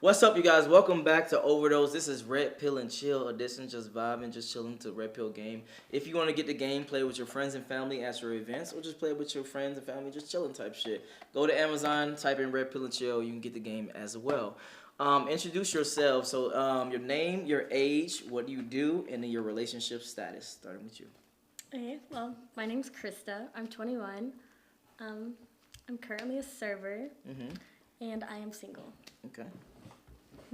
What's up, you guys? Welcome back to Overdose. This is Red Pill and Chill edition, just vibing, just chilling to Red Pill game. If you want to get the game, play with your friends and family at your events, or just play with your friends and family, just chilling type shit. Go to Amazon, type in Red Pill and Chill. You can get the game as well. Introduce yourself. So, your name, your age, what do you do, and then your relationship status. Starting with you. Okay, well, my name's Krista. I'm 21. I'm currently a server, and I am single. Okay.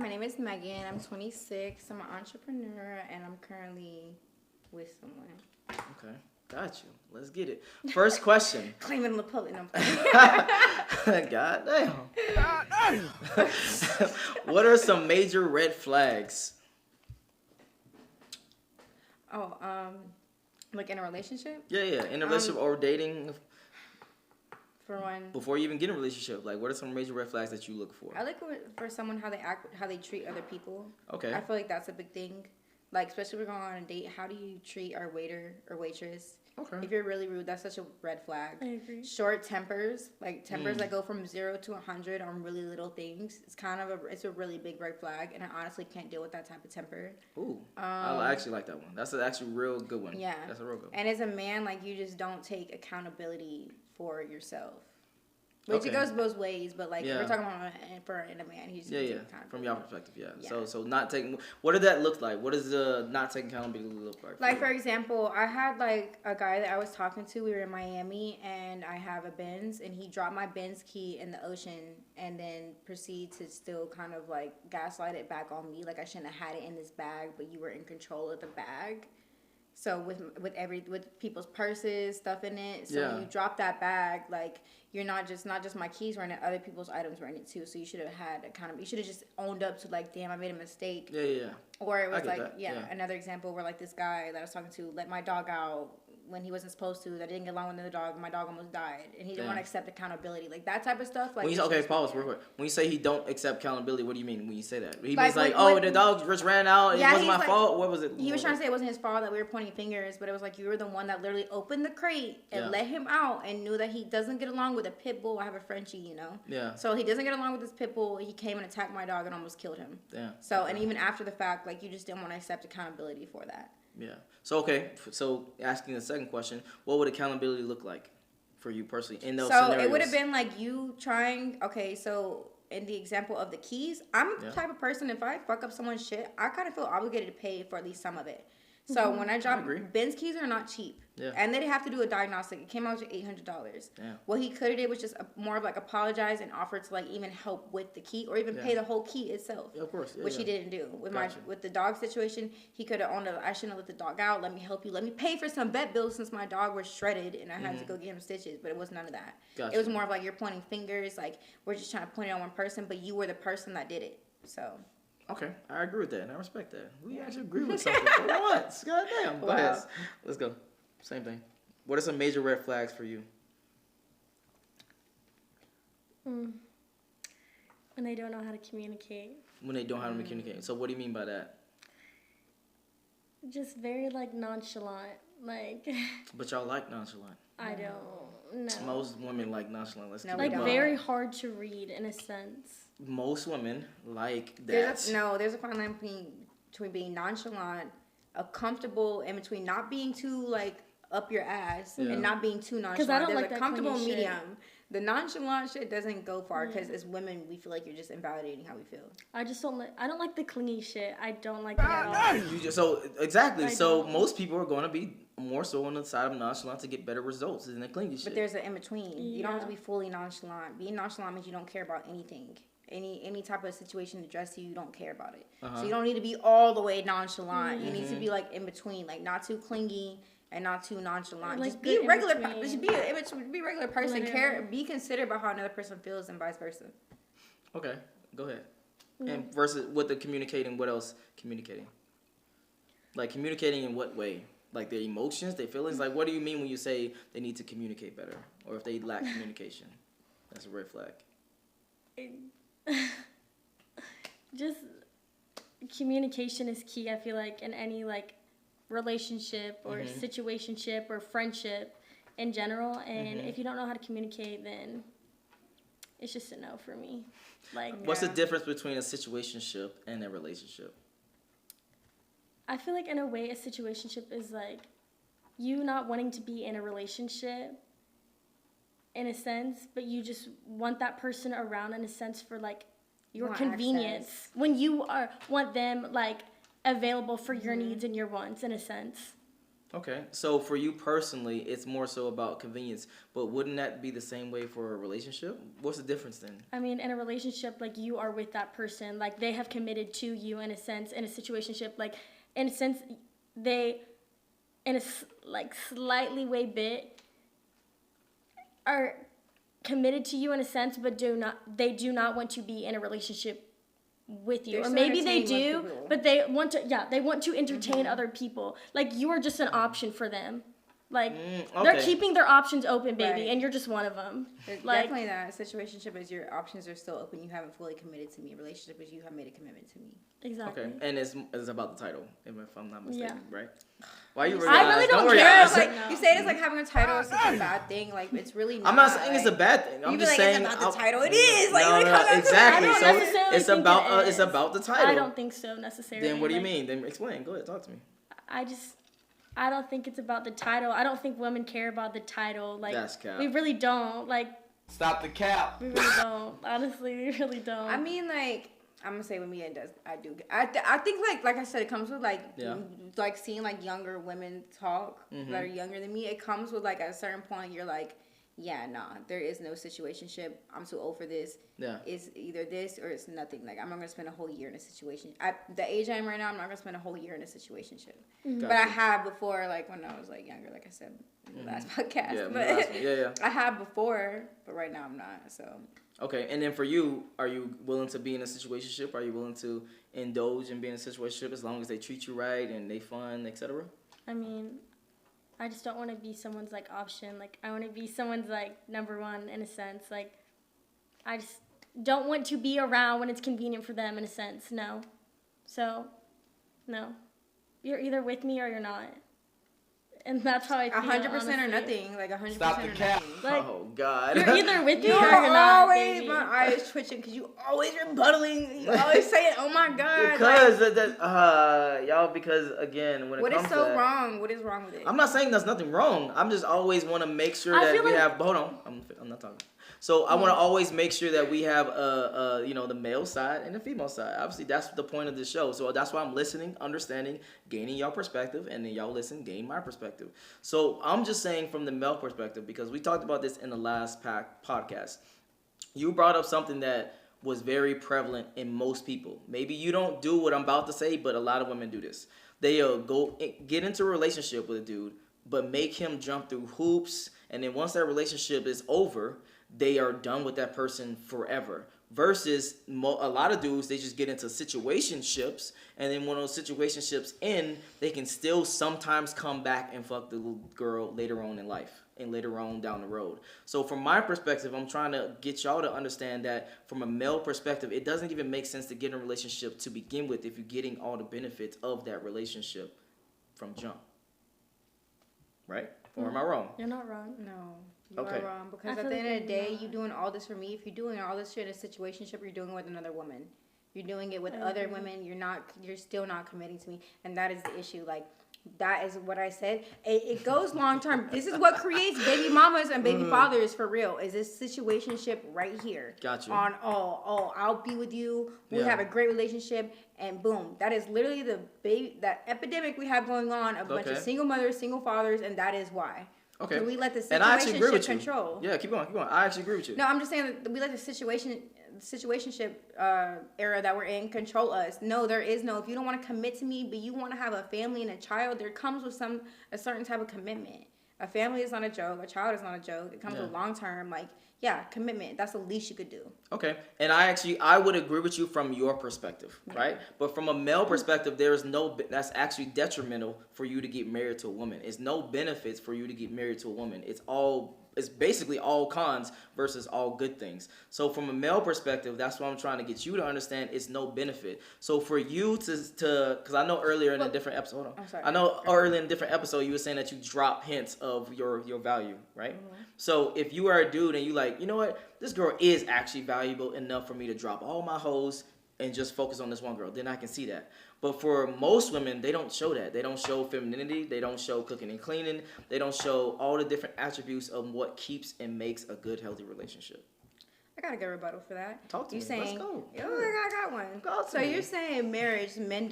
My name is Megan. I'm 26. I'm an entrepreneur, and I'm currently with someone. Okay, got you. Let's get it. First question. Claiming the public. No, God damn. What are some major red flags? Like in a relationship? Yeah. In a relationship or dating. For one. Before you even get in a relationship, like, what are some major red flags that you look for? I look for someone how they act, how they treat other people. Okay. I feel like that's a big thing. Like, especially if we're going on a date, how do you treat our waiter or waitress? Okay. If you're really rude, that's such a red flag. I agree. Short tempers, like tempers that go from 0 to 100 on really little things. It's kind of it's a really big red flag, and I honestly can't deal with that type of temper. Ooh, I actually like that one. That's actually a real good one. Yeah, that's a real good one. And as a man, like, you just don't take accountability for yourself. Which it goes both ways, but like we're talking about in a man, he's from your perspective, So not taking. What did that look like? What does the not taking accountability look like? Like, for example, I had like a guy that I was talking to. We were in Miami, and I have a Benz, and he dropped my Benz key in the ocean, and then proceed to still kind of like gaslight it back on me, like I shouldn't have had it in this bag, but you were in control of the bag. So with people's purses, stuff in it. So when you drop that bag, like, you're not just my keys were in it, other people's items were in it too. So you should have had you should have just owned up to, like, damn, I made a mistake. Yeah. Or it was like another example where, like, this guy that I was talking to let my dog out when he wasn't supposed to. That didn't get along with the dog. My dog almost died, and he didn't want to accept accountability. Like, that type of stuff. Like, pause real quick. When you say he don't accept accountability, what do you mean when you say that? He means the dog just ran out. It wasn't my fault. What was it? He was trying to say it wasn't his fault, that we were pointing fingers, but it was like you were the one that literally opened the crate and let him out, and knew that he doesn't get along with a pit bull. I have a Frenchie, you know. Yeah. So he doesn't get along with this pit bull. He came and attacked my dog and almost killed him. Yeah. So and even after the fact, like, you just didn't want to accept accountability for that. Yeah. So asking the second question, what would accountability look like for you personally in those scenarios? So it would have been like you trying. Okay, so in the example of the keys, I'm the type of person, if I fuck up someone's shit, I kind of feel obligated to pay for at least some of it. So when I drop, Ben's keys are not cheap. Yeah. And they didn't have to do a diagnostic. It came out to $800. Yeah. What he could have did was just more of like apologize and offer to, like, even help with the key, or even pay the whole key itself. Yeah, of course. Yeah, which he didn't do. With the dog situation, he could have owned I shouldn't have let the dog out. Let me help you. Let me pay for some vet bills since my dog was shredded and I had to go get him stitches. But it was none of that. Gotcha. It was more of like, you're pointing fingers, like, we're just trying to point it on one person, but you were the person that did it. So. Okay, I agree with that, and I respect that. We actually agree with something for once. Goddamn. Go ahead. Let's go. Same thing. What are some major red flags for you? When they don't know how to communicate. When they don't know how to communicate. So what do you mean by that? Just very, like, nonchalant. Like. But y'all like nonchalant. I don't know. Most women like nonchalant. Let's like, very hard to read in a sense. Most women like that. There's a fine line between being nonchalant, comfortable, and between not being too, like, up your ass and not being too nonchalant. Because I don't like that comfortable medium. Shit. The nonchalant shit doesn't go far because as women, we feel like you're just invalidating how we feel. I don't like the clingy shit. I don't like that at all. Most people are going to be more so on the side of nonchalant to get better results than the clingy shit. But there's an in-between. Yeah. You don't have to be fully nonchalant. Being nonchalant means you don't care about anything. Any type of situation addressed to you, you don't care about it. So you don't need to be all the way nonchalant. You need to be, like, in between, like, not too clingy and not too nonchalant. Like, just be a regular person. Just be a regular person. Be considerate about how another person feels and vice versa. Okay, go ahead. And versus with the communicating, what else communicating? Like, communicating in what way? Like, their emotions, their feelings? Like, what do you mean when you say they need to communicate better? Or if they lack communication? That's a red flag. Just communication is key, I feel like, in any, like, relationship or situationship or friendship in general. And if you don't know how to communicate, then it's just a no for me. Like, what's the difference between a situationship and a relationship? I feel like in a way a situationship is like you not wanting to be in a relationship in a sense, but you just want that person around in a sense for like your convenience. Access. When you want them like available for your needs and your wants in a sense. Okay, so for you personally, it's more so about convenience, but wouldn't that be the same way for a relationship? What's the difference then? I mean, in a relationship, like you are with that person, like they have committed to you in a sense. In a situationship, like in a sense, they, in a like slightly way bit, are committed to you in a sense, but they do not want to be in a relationship with you. Or maybe they do, but they want to entertain other people. Like you are just an option for them. Like they're keeping their options open, baby, and you're just one of them. Like, definitely that. A situationship is your options are still open. You haven't fully committed to me. A relationship is you have made a commitment to me. Exactly. Okay, and it's about the title, if I'm not mistaken, right? Why you? I really don't care. Like, you say it's like having a title is such a bad thing. Like it's really not. I'm not saying it's a bad thing. I'm just saying it's about the title. It is. Like no, exactly. So it's about the title. I don't think so necessarily. Then what do you mean? Then explain. Go ahead, talk to me. I don't think it's about the title. I don't think women care about the title. Like that's cap. We really don't. Like stop the cap. We really don't. Honestly, we really don't. I mean, like I'm gonna say with me, it does. I do. I think like I said, it comes with like seeing like younger women talk that are younger than me. It comes with like at a certain point, you're like, yeah, nah, there is no situationship. I'm too old for this. Yeah. It's either this or it's nothing. Like, I'm not going to spend a whole year in a situation. At the age I am right now, I'm not going to spend a whole year in a situationship. Mm-hmm. But I have before, like, when I was, like, younger, like I said in the last podcast. But I have before, but right now I'm not, so. Okay, and then for you, are you willing to be in a situationship? Are you willing to indulge in being in a situationship as long as they treat you right and they fun, etc.? I mean, I just don't want to be someone's, like, option. Like, I want to be someone's, like, number one in a sense. Like, I just don't want to be around when it's convenient for them in a sense. No. So, no. You're either with me or you're not. And that's how I feel, 100% or nothing. Like, 100% Stop the cap. Like, oh, God. You're either with me or you're not, always, baby. my eyes twitching because you always rebuttaling. You always saying, oh, my God. Because, y'all, because, again, when it what comes is so to that, wrong? What is wrong with it? I'm not saying there's nothing wrong. I'm just always want to make sure that we have, hold on, I'm not talking. So I want to always make sure that we have, the male side and the female side. Obviously, that's the point of this show. So that's why I'm listening, understanding, gaining y'all perspective, and then y'all listen, gain my perspective. So I'm just saying from the male perspective, because we talked about this in the last podcast. You brought up something that was very prevalent in most people. Maybe you don't do what I'm about to say, but a lot of women do this. They'll go get into a relationship with a dude, but make him jump through hoops, and then once that relationship is over, they are done with that person forever. Versus a lot of dudes, they just get into situationships, and then when those situationships end, they can still sometimes come back and fuck the little girl later on in life and later on down the road. So from my perspective, I'm trying to get y'all to understand that from a male perspective, it doesn't even make sense to get in a relationship to begin with if you're getting all the benefits of that relationship from jump. Right? Or am I wrong? You're not wrong. No. You are wrong, because at the end of the day, you're doing all this for me. If you're doing all this shit in a situationship, you're doing it with another woman. You're doing it with other women. You're still not committing to me, and that is the issue. Like, that is what I said. It goes long term. This is what creates baby mamas and baby fathers for real. Is this situationship right here? Gotcha. On I'll be with you. We have a great relationship, and boom, that is literally that epidemic we have going on of a bunch of single mothers, single fathers, and that is why. Okay. So we let the situationship control. Yeah, keep going. I actually agree with you. No, I'm just saying that we let the situationship era that we're in control us. No, there is no. If you don't want to commit to me, but you want to have a family and a child, there comes with a certain type of commitment. A family is not a joke. A child is not a joke. It comes with long term, commitment. That's the least you could do. Okay, and I would agree with you from your perspective, right? But from a male perspective, that's actually detrimental for you to get married to a woman. It's no benefits for you to get married to a woman. It's all it's basically all cons versus all good things. So from a male perspective, that's what I'm trying to get you to understand. It's no benefit. So for you to because I know earlier in a different episode, hold on. I'm sorry. I know earlier in a different episode you were saying that you drop hints of your value, right? Mm-hmm. So if you are a dude and you like, you know what, this girl is actually valuable enough for me to drop all my hoes and just focus on this one girl, then I can see that. But for most women, they don't show that. They don't show femininity. They don't show cooking and cleaning. They don't show all the different attributes of what keeps and makes a good, healthy relationship. I got a good rebuttal for that. Talk to me. Saying, let's go. Oh, I got one. So you're saying marriage, men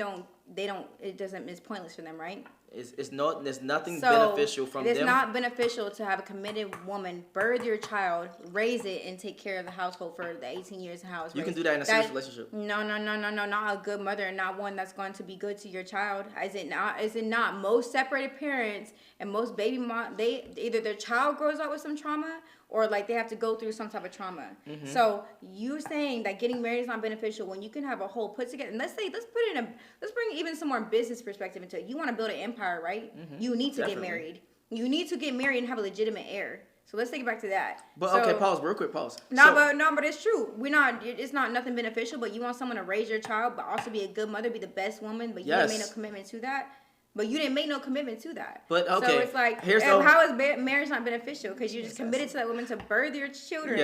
it's pointless for them, right? There's nothing beneficial from them. It's not beneficial to have a committed woman birth your child, raise it, and take care of the household for the 18 years in house. You can do that in a serious relationship. No, not a good mother, and not one that's going to be good to your child. Is it not? Most separated parents and most baby mom, they either their child grows up with some trauma or like they have to go through some type of trauma. Mm-hmm. So you saying that getting married is not beneficial when you can have a whole put together. And let's bring even some more business perspective into it. You want to build an empire, right? Mm-hmm. You need to get married. You need to get married and have a legitimate heir. So let's take it back to that. But okay, pause, real quick, pause. But it's true. It's not nothing beneficial, but you want someone to raise your child, but also be a good mother, be the best woman, but you didn't make no commitment to that. But you didn't make no commitment to that. But okay, so it's like, how is marriage not beneficial? Because you just committed to that woman to birth your children,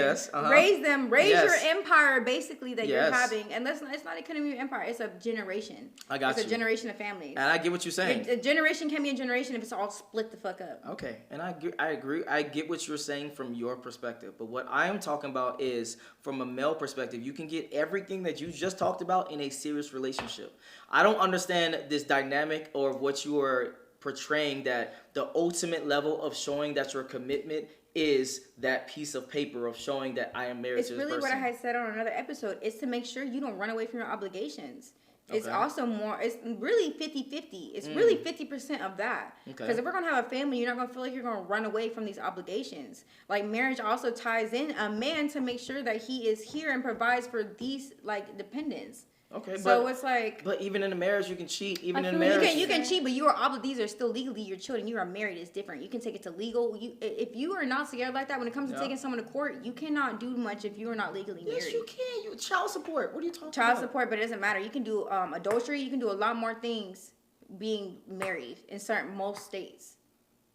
raise them, your empire, basically that you're having. And it's not a kind of your empire; it's a generation. It's a generation of families. And I get what you're saying. A generation can be a generation if it's all split the fuck up. Okay, and I agree. I get what you're saying from your perspective. But what I am talking about is from a male perspective. You can get everything that you just talked about in a serious relationship. I don't understand this dynamic or what you are portraying, that the ultimate level of showing that your commitment is that piece of paper of showing that I am married to this person. It's really what I had said on another episode. It's to make sure you don't run away from your obligations. It's also more, it's really 50-50. It's really 50% of that. Because if we're going to have a family, you're not going to feel like you're going to run away from these obligations. Like marriage also ties in a man to make sure that he is here and provides for these like dependents. Okay, so it's like, but even in a marriage, you can cheat. Even in marriage, you can cheat, but these are still legally your children. You are married; it's different. You can take it to legal. If you are not scared like that, when it comes to taking someone to court, you cannot do much if you are not legally married. Yes, you can. You child support. What are you talking about? Child support, but it doesn't matter. You can do adultery. You can do a lot more things being married in most states.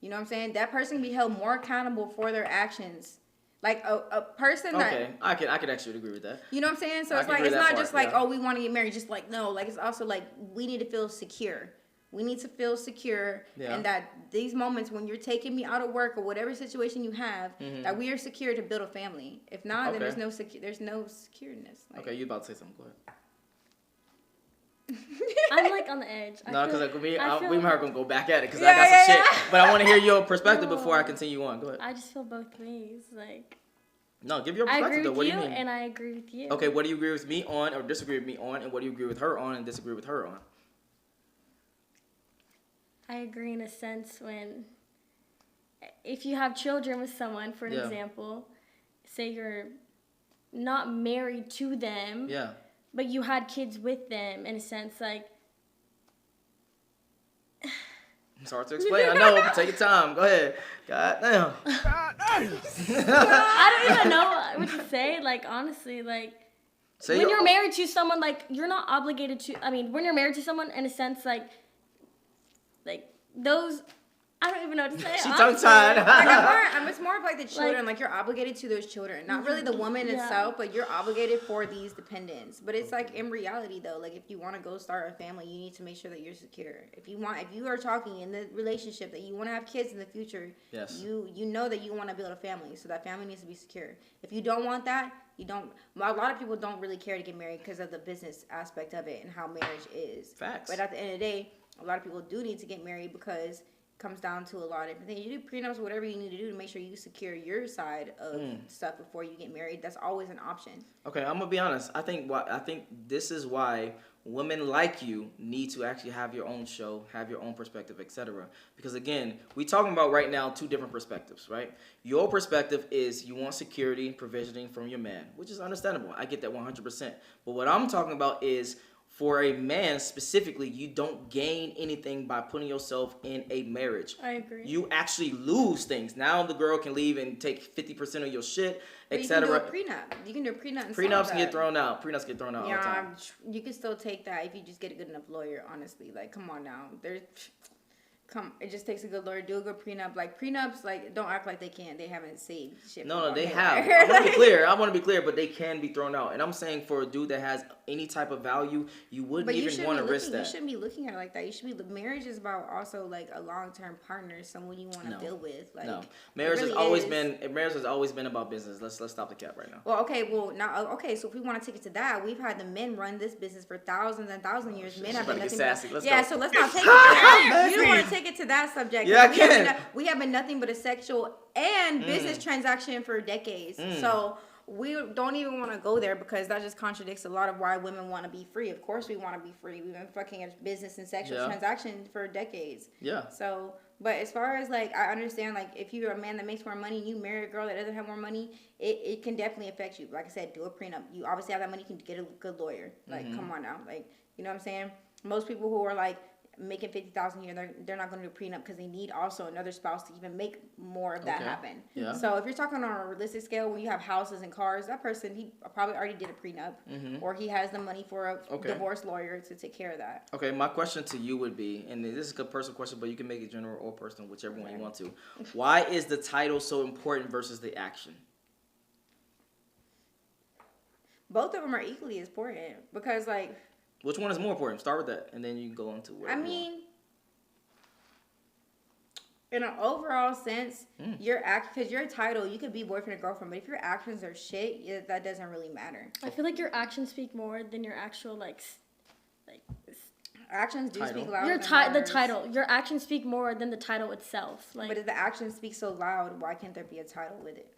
You know what I'm saying? That person can be held more accountable for their actions. Like a person that... Okay, I can actually agree with that. You know what I'm saying? So it's like, it's not just like, oh, we want to get married. Just like, no. Like, it's also like, we need to feel secure. We need to feel secure. Yeah. And that these moments when you're taking me out of work or whatever situation you have, that we are secure to build a family. If not, then there's no secureness. Like, okay, you about to say something. Go ahead. I'm like on the edge. No, because like we are gonna go back at it because I got some shit. But I want to hear your perspective before I continue on. Go ahead. I just feel both ways. Like, no, give your perspective. I agree with what you, do you mean? and I agree with you. Okay, what do you agree with me on, or disagree with me on, and what do you agree with her on, and disagree with her on? I agree in a sense when, if you have children with someone, for an example, say you're not married to them. Yeah. But you had kids with them, in a sense, like... It's hard to explain. I know, but take your time. Go ahead. God damn. I don't even know what to say. Like, honestly, like... when you're married to someone, like, you're not obligated to... I mean, when you're married to someone, in a sense, like those... I don't even know what to say. She tongue-tied. It's more of like the children. Like you're obligated to those children. Not really the woman itself, but you're obligated for these dependents. But it's like in reality though, like if you want to go start a family, you need to make sure that you're secure. If you are talking in the relationship that you want to have kids in the future, you know that you want to build a family. So that family needs to be secure. If you don't want that, you don't. A lot of people don't really care to get married because of the business aspect of it and how marriage is. Facts. But at the end of the day, a lot of people do need to get married because comes down to a lot of different things. You do prenups, whatever you need to do to make sure you secure your side of stuff before you get married. That's always an option. Okay, I'm gonna be honest. I think this is why women like you need to actually have your own show, have your own perspective, etc. Because again, we talking about right now two different perspectives, right? Your perspective is you want security, provisioning from your man, which is understandable. I get that 100%. But what I'm talking about is For a man specifically, you don't gain anything by putting yourself in a marriage. I agree. You actually lose things. Now the girl can leave and take 50% of your shit, etc. You can do a prenup. You can do a prenup. And prenups get thrown out. Prenups get thrown out all the time. You can still take that if you just get a good enough lawyer. Honestly, like, come on now. It just takes a good lawyer. Do a good prenup. Like, prenups, like, don't act like they can't. They haven't saved shit. No, they have. I want to be clear, but they can be thrown out. And I'm saying for a dude that has any type of value, you wouldn't even want to risk that. You shouldn't be looking at it like that. You should be. Marriage is about also like a long-term partner, someone you want to deal with. Like, no, marriage has always been about business. Let's stop the cap right now. Well, okay, so if we want to take it to that, we've had the men run this business for thousands and thousands of years. Men have been nothing. So let's not take it. You don't want to take it to that subject. Yeah, we have been nothing but a sexual and business transaction for decades. So we don't even want to go there because that just contradicts a lot of why women want to be free. Of course we want to be free. We've been fucking a business and sexual transaction for decades. Yeah. So, but as far as like, I understand, like, if you're a man that makes more money and you marry a girl that doesn't have more money, it can definitely affect you. Like I said, do a prenup. You obviously have that money, you can get a good lawyer. Like, come on now. Like, you know what I'm saying? Most people who are like making $50,000 a year, they're not going to do a prenup because they need also another spouse to even make more of that happen. Yeah. So if you're talking on a realistic scale, when you have houses and cars, that person, he probably already did a prenup, or he has the money for a divorce lawyer to take care of that. Okay, my question to you would be, and this is a personal question, but you can make it general or personal, whichever one you want to. Why is the title so important versus the action? Both of them are equally as important because, like, which one is more important? Start with that, and then you can go on to where. I mean, in an overall sense, because your title, you could be boyfriend or girlfriend, but if your actions are shit, that doesn't really matter. I feel like your actions speak more than your actual like. Actions do speak louder. The title. Your actions speak more than the title itself. Like, but if the actions speak so loud, why can't there be a title with it?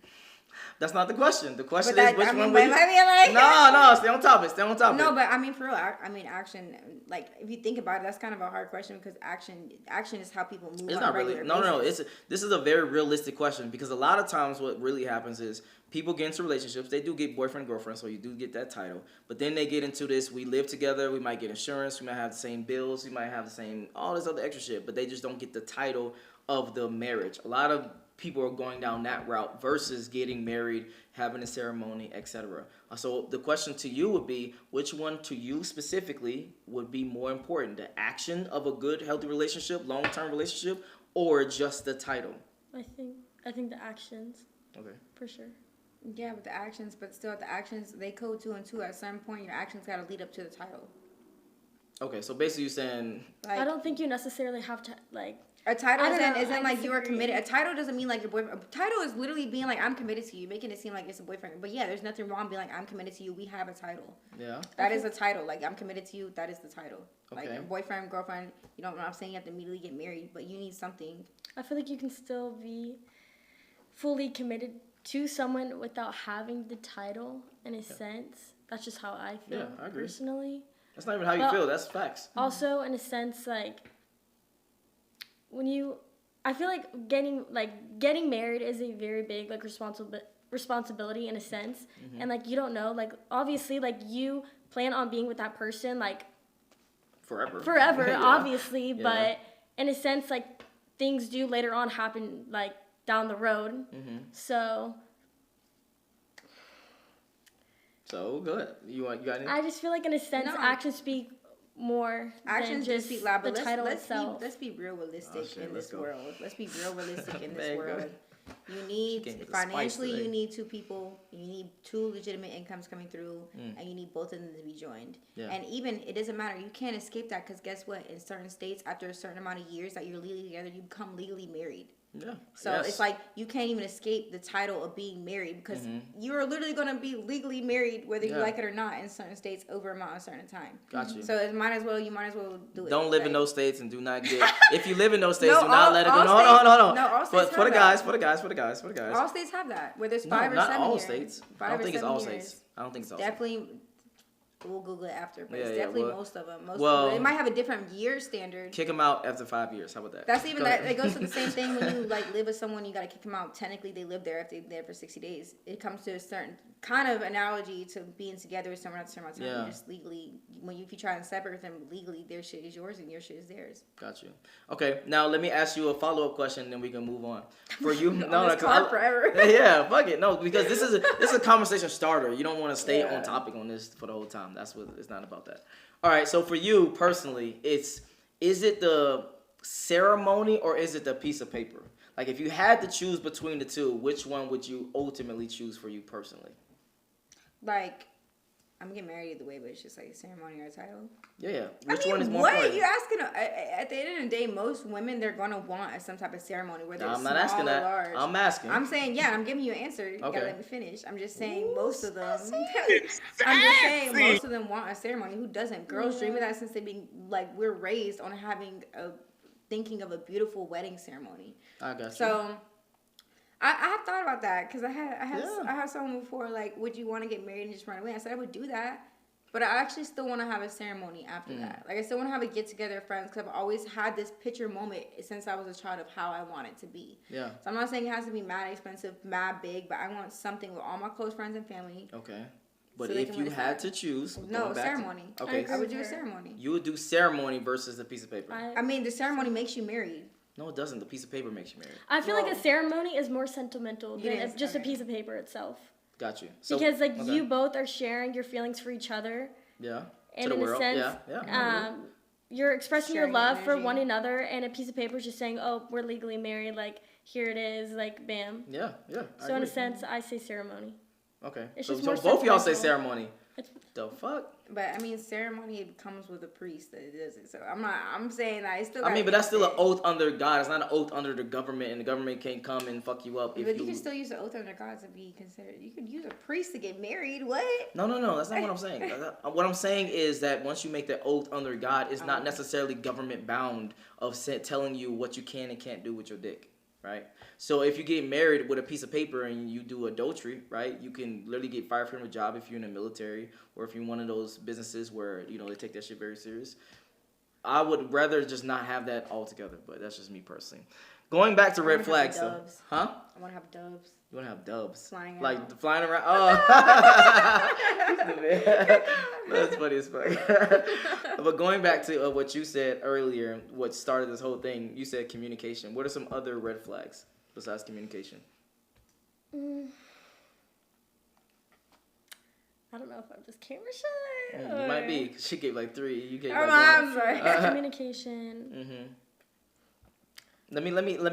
That's not the question. The question is which one would you... like... No, stay on topic. No, but I mean, for real, action, like, if you think about it, that's kind of a hard question because action is how people move. It's not really... No. This is a very realistic question because a lot of times what really happens is people get into relationships. They do get boyfriend, girlfriend, so you do get that title. But then they get into this, we live together, we might get insurance, we might have the same bills, we might have the same... all this other extra shit, but they just don't get the title of the marriage. A lot of people are going down that route versus getting married, having a ceremony, etc. So the question to you would be, which one to you specifically would be more important? The action of a good, healthy relationship, long-term relationship, or just the title? I think the actions. Okay. For sure. Yeah, with the actions, but still the actions, they code 2 and 2. At some point, your actions got to lead up to the title. Okay, so basically you're saying... Like, I don't think you necessarily have to, like... A title isn't like you are committed. A title doesn't mean like your boyfriend. A title is literally being like, I'm committed to you, making it seem like it's a boyfriend. But yeah, there's nothing wrong being like, I'm committed to you. We have a title. Yeah. That is a title. Like, I'm committed to you. That is the title. Okay. Like, boyfriend, girlfriend, you know, I'm not saying you have to immediately get married, but you need something. I feel like you can still be fully committed to someone without having the title in a sense. That's just how I feel. Yeah, I agree. Personally. That's not even how you feel. That's facts. Also, in a sense, like, I feel like getting married is a very big like responsibility in a sense, and like you don't know, like obviously like you plan on being with that person like forever, yeah. Obviously, but in a sense like things do later on happen like down the road, so good. You got anything? I just feel like in a sense actions speak more actions than just speak loud, but the title itself. Let's be real realistic in this world. Let's be real realistic in this world. You need financially, you need 2 people. You need 2 legitimate incomes coming through, and you need both of them to be joined. Yeah. And even it doesn't matter. You can't escape that because guess what? In certain states, after a certain amount of years that you're legally together, you become legally married. Yeah. So it's like you can't even escape the title of being married because you're literally going to be legally married whether you like it or not in certain states over a certain time. Gotcha. So you might as well do it. Don't live in those states and do not get. If you live in those states, do not let it go. No. No, all states for the guys. All states have that. Where there's 5 or 7 years. Not all states. I don't think it's all states. Definitely. We'll Google it after, but it's definitely most of them. Most of them. It might have a different year standard. Kick them out after 5 years. How about that? That's even that. It goes to the same thing when you like live with someone. You gotta kick them out. Technically, they live there if they're there for 60 days. It comes to a certain kind of analogy to being together with someone at the same time. Yeah. Just legally, if you try and separate them legally, their shit is yours and your shit is theirs. Got you. Okay, now let me ask you a follow-up question, and then we can move on. For you, forever. Yeah, fuck it, no, because this is a conversation starter. You don't want to stay on topic on this for the whole time. That's what it's not about that. All right, so for you personally, is it the ceremony or is it the piece of paper? Like, if you had to choose between the two, which one would you ultimately choose for you personally? Like, I'm getting married either way, but it's just like a ceremony or a title. Yeah. Which one is more what? important? You're asking, at the end of the day, most women, they're going to want some type of ceremony, whether it's small or large. I'm asking. I'm saying, I'm giving you an answer. You gotta let me finish. I'm just saying most of them. I'm just saying most of them want a ceremony. Who doesn't? Girls dream of that since they've been, like, we're raised on thinking of a beautiful wedding ceremony. I got you. So I have thought about that because I had someone before, like, would you want to get married and just run away? I said I would do that, but I actually still want to have a ceremony after that. Like, I still want to have a get together of friends because I've always had this picture moment since I was a child of how I want it to be. Yeah. So I'm not saying it has to be mad expensive, mad big, but I want something with all my close friends and family. Okay. But so if you had to choose, ceremony. Okay. I would do a ceremony. You would do ceremony versus the piece of paper. I mean, the ceremony makes you married. No, it doesn't. The piece of paper makes you married. I feel like a ceremony is more sentimental than just a piece of paper itself. Got you. So, because you both are sharing your feelings for each other. Yeah. And in a sense, you're expressing your love for one another, and a piece of paper is just saying, "Oh, we're legally married. Like, here it is. Like, bam." Yeah. So in a sense, I say ceremony. Okay. It's so just more both of y'all say ceremony. The fuck? But I mean, ceremony comes with a priest that does it. So I'm saying that it's still. I mean, but that's still an oath under God. It's not an oath under the government, and the government can't come and fuck you up. But you can still use the oath under God to be considered. You could use a priest to get married. What? No. That's not what I'm saying. What I'm saying is that once you make the oath under God, it's not necessarily government bound of telling you what you can and can't do with your dick. Right? So if you get married with a piece of paper and you do adultery, right, you can literally get fired from a job if you're in the military or if you're in one of those businesses where, they take that shit very serious. I would rather just not have that altogether, but that's just me personally. Going back to red flags, though. Huh? I want to have doves. You want to have doves? Flying like out. Flying around? Oh. That's funny as fuck. But going back to what you said earlier, what started this whole thing, you said communication. What are some other red flags besides communication? I don't know if I'm just camera shy. You might be, because she gave like 3. You gave I'm sorry. Communication. Let me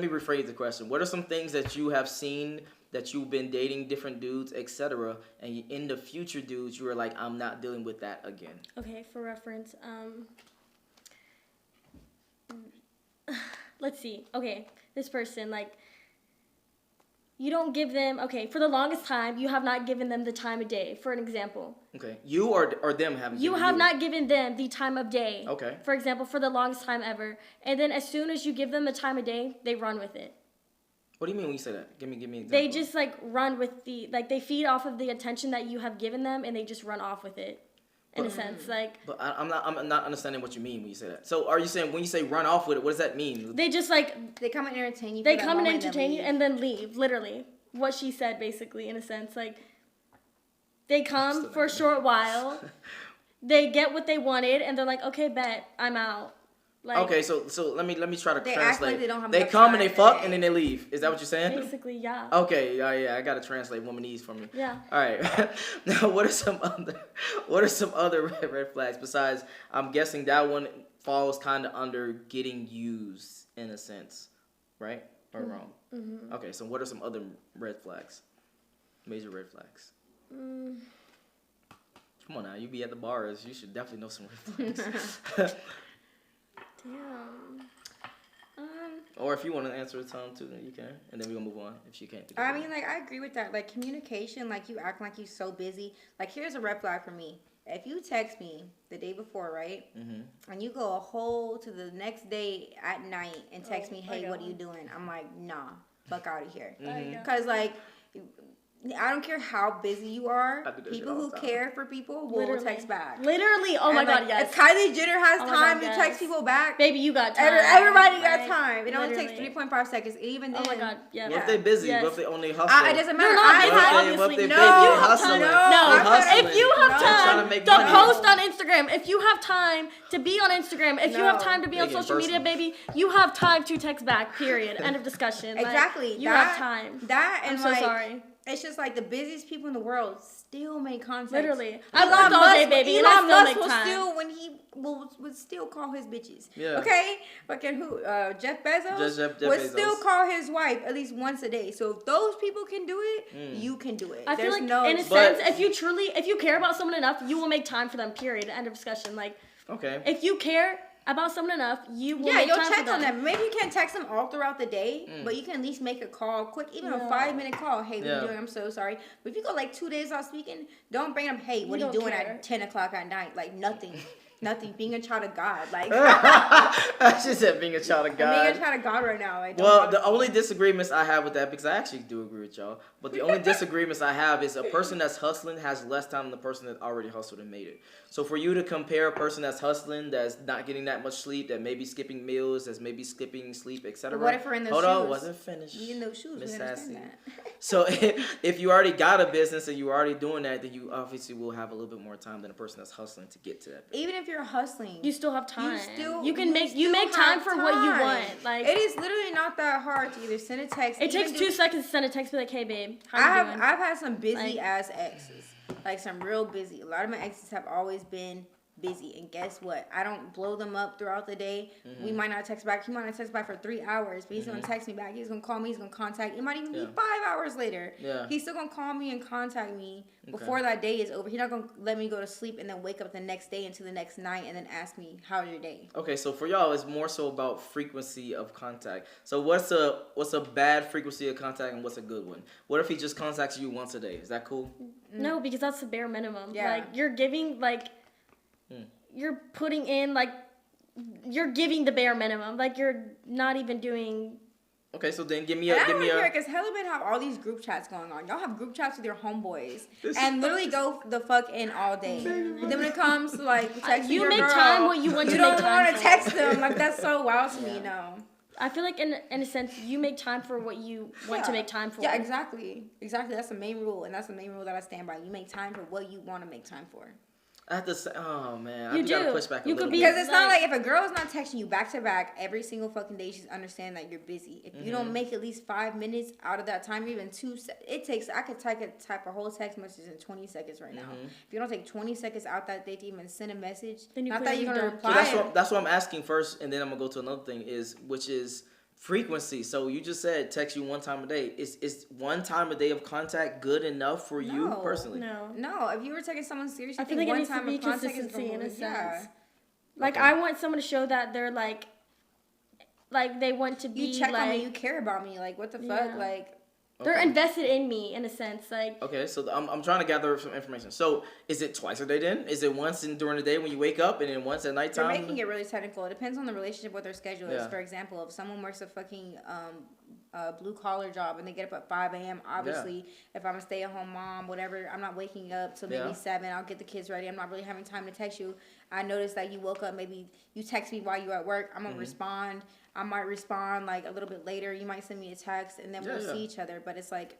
rephrase the question. What are some things that you have seen that you've been dating different dudes, etc., and in the future dudes, you were like, I'm not dealing with that again? Okay, for reference, let's see. Okay, this person, like, you don't give them, for the longest time, you have not given them the time of day, for an example. Okay, you or them haven't You have not given them the time of day. Okay. For example, for the longest time ever. And then as soon as you give them the time of day, they run with it. What do you mean when you say that? Give me an example. They just, like, run with they feed off of the attention that you have given them, and they just run off with it. In a sense, like. But I'm not understanding what you mean when you say that. So are you saying when you say run off with it, what does that mean? They just like they come and entertain you. They come and entertain you and then leave. Literally, what she said, basically, in a sense, like they come for a short while, they get what they wanted, and they're like, okay, bet, I'm out. Like, okay, so let me try to translate. Act like they don't have they come and they fuck and then they leave. Is that what you're saying? Basically, yeah. Okay, yeah, I gotta translate womanese for me. Yeah. All right. Now, what are some other red flags besides? I'm guessing that one falls kind of under getting used in a sense, right or wrong? Mm-hmm. Okay, so what are some other red flags? Major red flags. Come on now, you be at the bars. You should definitely know some red flags. Damn. Or if you want to answer the time too, then you can, and then we're gonna move on if she can't. I mean, like, I agree with that. Like, communication, like, you act like you're so busy. Like, here's a red flag for me. If you text me the day before, right, and you go a whole to the next day at night and text me, hey, what are you doing? I'm like, nah, fuck out of here. Because, like, I don't care how busy you are. People who care for people will text back. Literally, oh my God, yes. If Kylie Jenner has time to text people back, baby, you got time. Everybody got time. It only takes 3.5 seconds. Even then, oh my God, yeah. What if they busy? What if they only hustle? It doesn't matter. Obviously, if you have time, if you have time to post on Instagram, if you have time to be on Instagram, if you have time to be on social media, baby, you have time to text back. Period. End of discussion. Exactly. You have time. I'm so sorry. It's just like the busiest people in the world still make content. Literally. I love all day, baby. Elon Musk will still, when he would still call his bitches. Yeah. Okay? Fucking who? Jeff Bezos Jeff would Bezos. still call his wife at least once a day. So if those people can do it, you can do it. I feel like, in a sense, if you care about someone enough, you will make time for them, period. End of discussion. Like, okay. If you care about someone enough, you will make you'll time check for them. on them. Maybe you can't text them all throughout the day, but you can at least make a call quick, even a 5-minute call. Hey, what are you doing? I'm so sorry. But if you go like 2 days without speaking, don't bring them, hey, what are you doing at 10 o'clock at night? Like, nothing. Nothing. Being a child of God. Like, she said being a child of God. I'm being a child of God right now. Like, well, the only disagreements I have with that, because I actually do agree with y'all, but the only disagreements I have is a person that's hustling has less time than the person that already hustled and made it. So for you to compare a person that's hustling, that's not getting that much sleep, that may be skipping meals, that's maybe skipping sleep, etc. What if we're in those shoes? Hold on, wasn't finished. We in those shoes. We understand that. So if you already got a business and you're already doing that, then you obviously will have a little bit more time than a person that's hustling to get to that business. Even if you're hustling, you still have time. You make time for what you want. Like, it is literally not that hard to either send a text. It takes 2 seconds to send a text. Be like, hey babe, how you doing? I've had some busy ass exes, like some real busy. A lot of my exes have always been busy, and guess what? I don't blow them up throughout the day. We might not text back. He might not text back for 3 hours, but he's gonna text me back. He's gonna call me. He's gonna contact. It might even be 5 hours later. Yeah. He's still gonna call me and contact me before that day is over. He's not gonna let me go to sleep and then wake up the next day into the next night and then ask me, how's your day? Okay, so for y'all, it's more so about frequency of contact. So what's a bad frequency of contact and what's a good one? What if he just contacts you once a day? Is that cool? No, because that's the bare minimum. Yeah. Like, you're giving, like, you're putting in, like, you're giving the bare minimum. Like, you're not even doing... Okay, so then give me I don't care, because hella men have all these group chats going on. Y'all have group chats with your homeboys and literally go the fuck in all day. But then when it comes to, like, texting you your make girl, time what you want to make time for. You don't want to text them. Like, that's so wild to me, you know. I feel like, in a sense, you make time for what you want to make time for. Yeah, exactly. Exactly. That's the main rule, and that's the main rule that I stand by. You make time for what you want to make time for. I have to say, oh man, you I gotta push back a little bit. Because it's not like if a girl is not texting you back to back every single fucking day, she's understand that you're busy. If you don't make at least 5 minutes out of that time, even 2, it takes. I could type a whole text message in 20 seconds right now. If you don't take 20 seconds out that day to even send a message, then not that you're gonna reply. So that's what I'm asking first, and then I'm gonna go to another thing which is frequency. So you just said text you one time a day. Is one time a day of contact good enough for you personally? No. If you were taking someone seriously, I feel like it needs to be consistency in a sense. Yeah. Like, I want someone to show that they're like they want to be. You check on me. You care about me. Like, what the fuck? Like. They're invested in me, in a sense. Like, okay, so I'm trying to gather some information. So is it twice a day then? Is it once during the day when you wake up and then once at nighttime? You're making it really technical. It depends on the relationship, what their schedule is. For example, if someone works a fucking blue collar job and they get up at 5 a.m. Obviously, if I'm a stay at home mom, whatever, I'm not waking up till maybe 7. I'll get the kids ready. I'm not really having time to text you. I noticed that you woke up. Maybe you text me while you're at work. I'm gonna respond. I might respond like a little bit later. You might send me a text, and then we'll see each other. But it's like,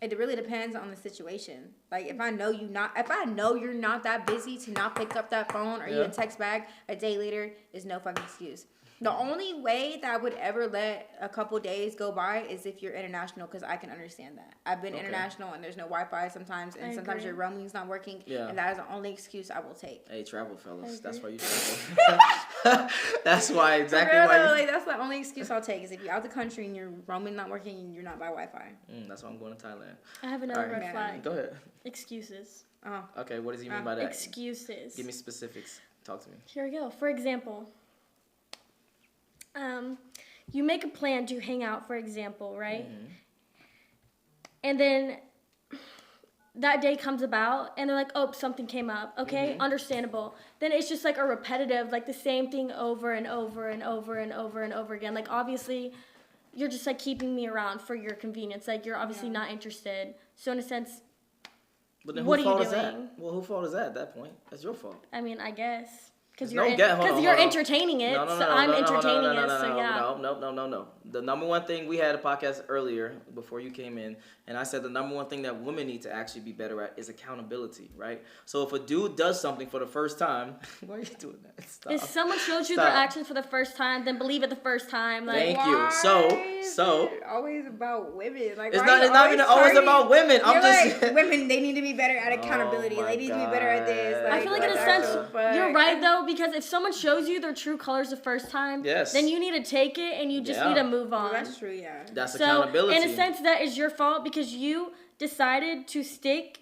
it really depends on the situation. Like, if I know you're not that busy to not pick up that phone or even text back a day later, is no fucking excuse. The only way that I would ever let a couple days go by is if you're international, because I can understand that. I've been international and there's no Wi-Fi sometimes, and sometimes your roaming's not working, and that is the only excuse I will take. Hey, travel, fellas. That's why you travel. That's why, exactly why. That's the only excuse I'll take, is if you're out the country and your roaming not working and you're not by Wi-Fi. That's why I'm going to Thailand. I have another red flag. Go ahead. Excuses. Oh. Okay, what does he mean by that? Excuses. Give me specifics. Talk to me. Here we go. For example, you make a plan to hang out, for example, right? And then that day comes about and they're like, oh, something came up. Okay, understandable. Then it's just like a repetitive, like the same thing over and over and over and over and over again. Like, obviously, you're just like keeping me around for your convenience. Like you're obviously not interested. So in a sense, But then what whose are you fault is doing? that? Well, whose fault is that at that point? That's your fault. I mean, I guess. Because No, you're entertaining it, so I'm entertaining it, so yeah. No. The number one thing, we had a podcast earlier before you came in, and I said the number one thing that women need to actually be better at is accountability, right? So if a dude does something for the first time, why are you doing that? Stop. If someone shows you their actions for the first time, then believe it the first time. Like, Thank you. So it's always about women. Like, it's not even always about women. I'm just like, women. They need to be better at accountability. They need to be better at this. Like, I feel like in a sense, you're right though, because if someone shows you their true colors the first time, then you need to take it and you just need to move on. That's true. Yeah. That's accountability. In a sense, that is your fault because you decided to stick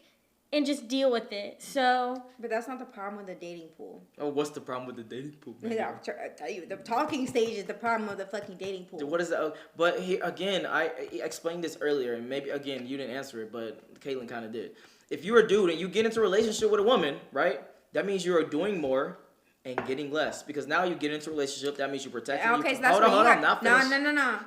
and just deal with it. So, but that's not the problem with the dating pool. Oh, what's the problem with the dating pool? Yeah, I'll tell you, the talking stage is the problem of the fucking dating pool. What is that? But here again, I explained this earlier, and maybe again you didn't answer it, but Caitlin kind of did. If you're a dude and you get into a relationship with a woman, right? That means you are doing more and getting less, because now you get into a relationship. That means you're protecting. Okay, you. so that's hold on, not finished.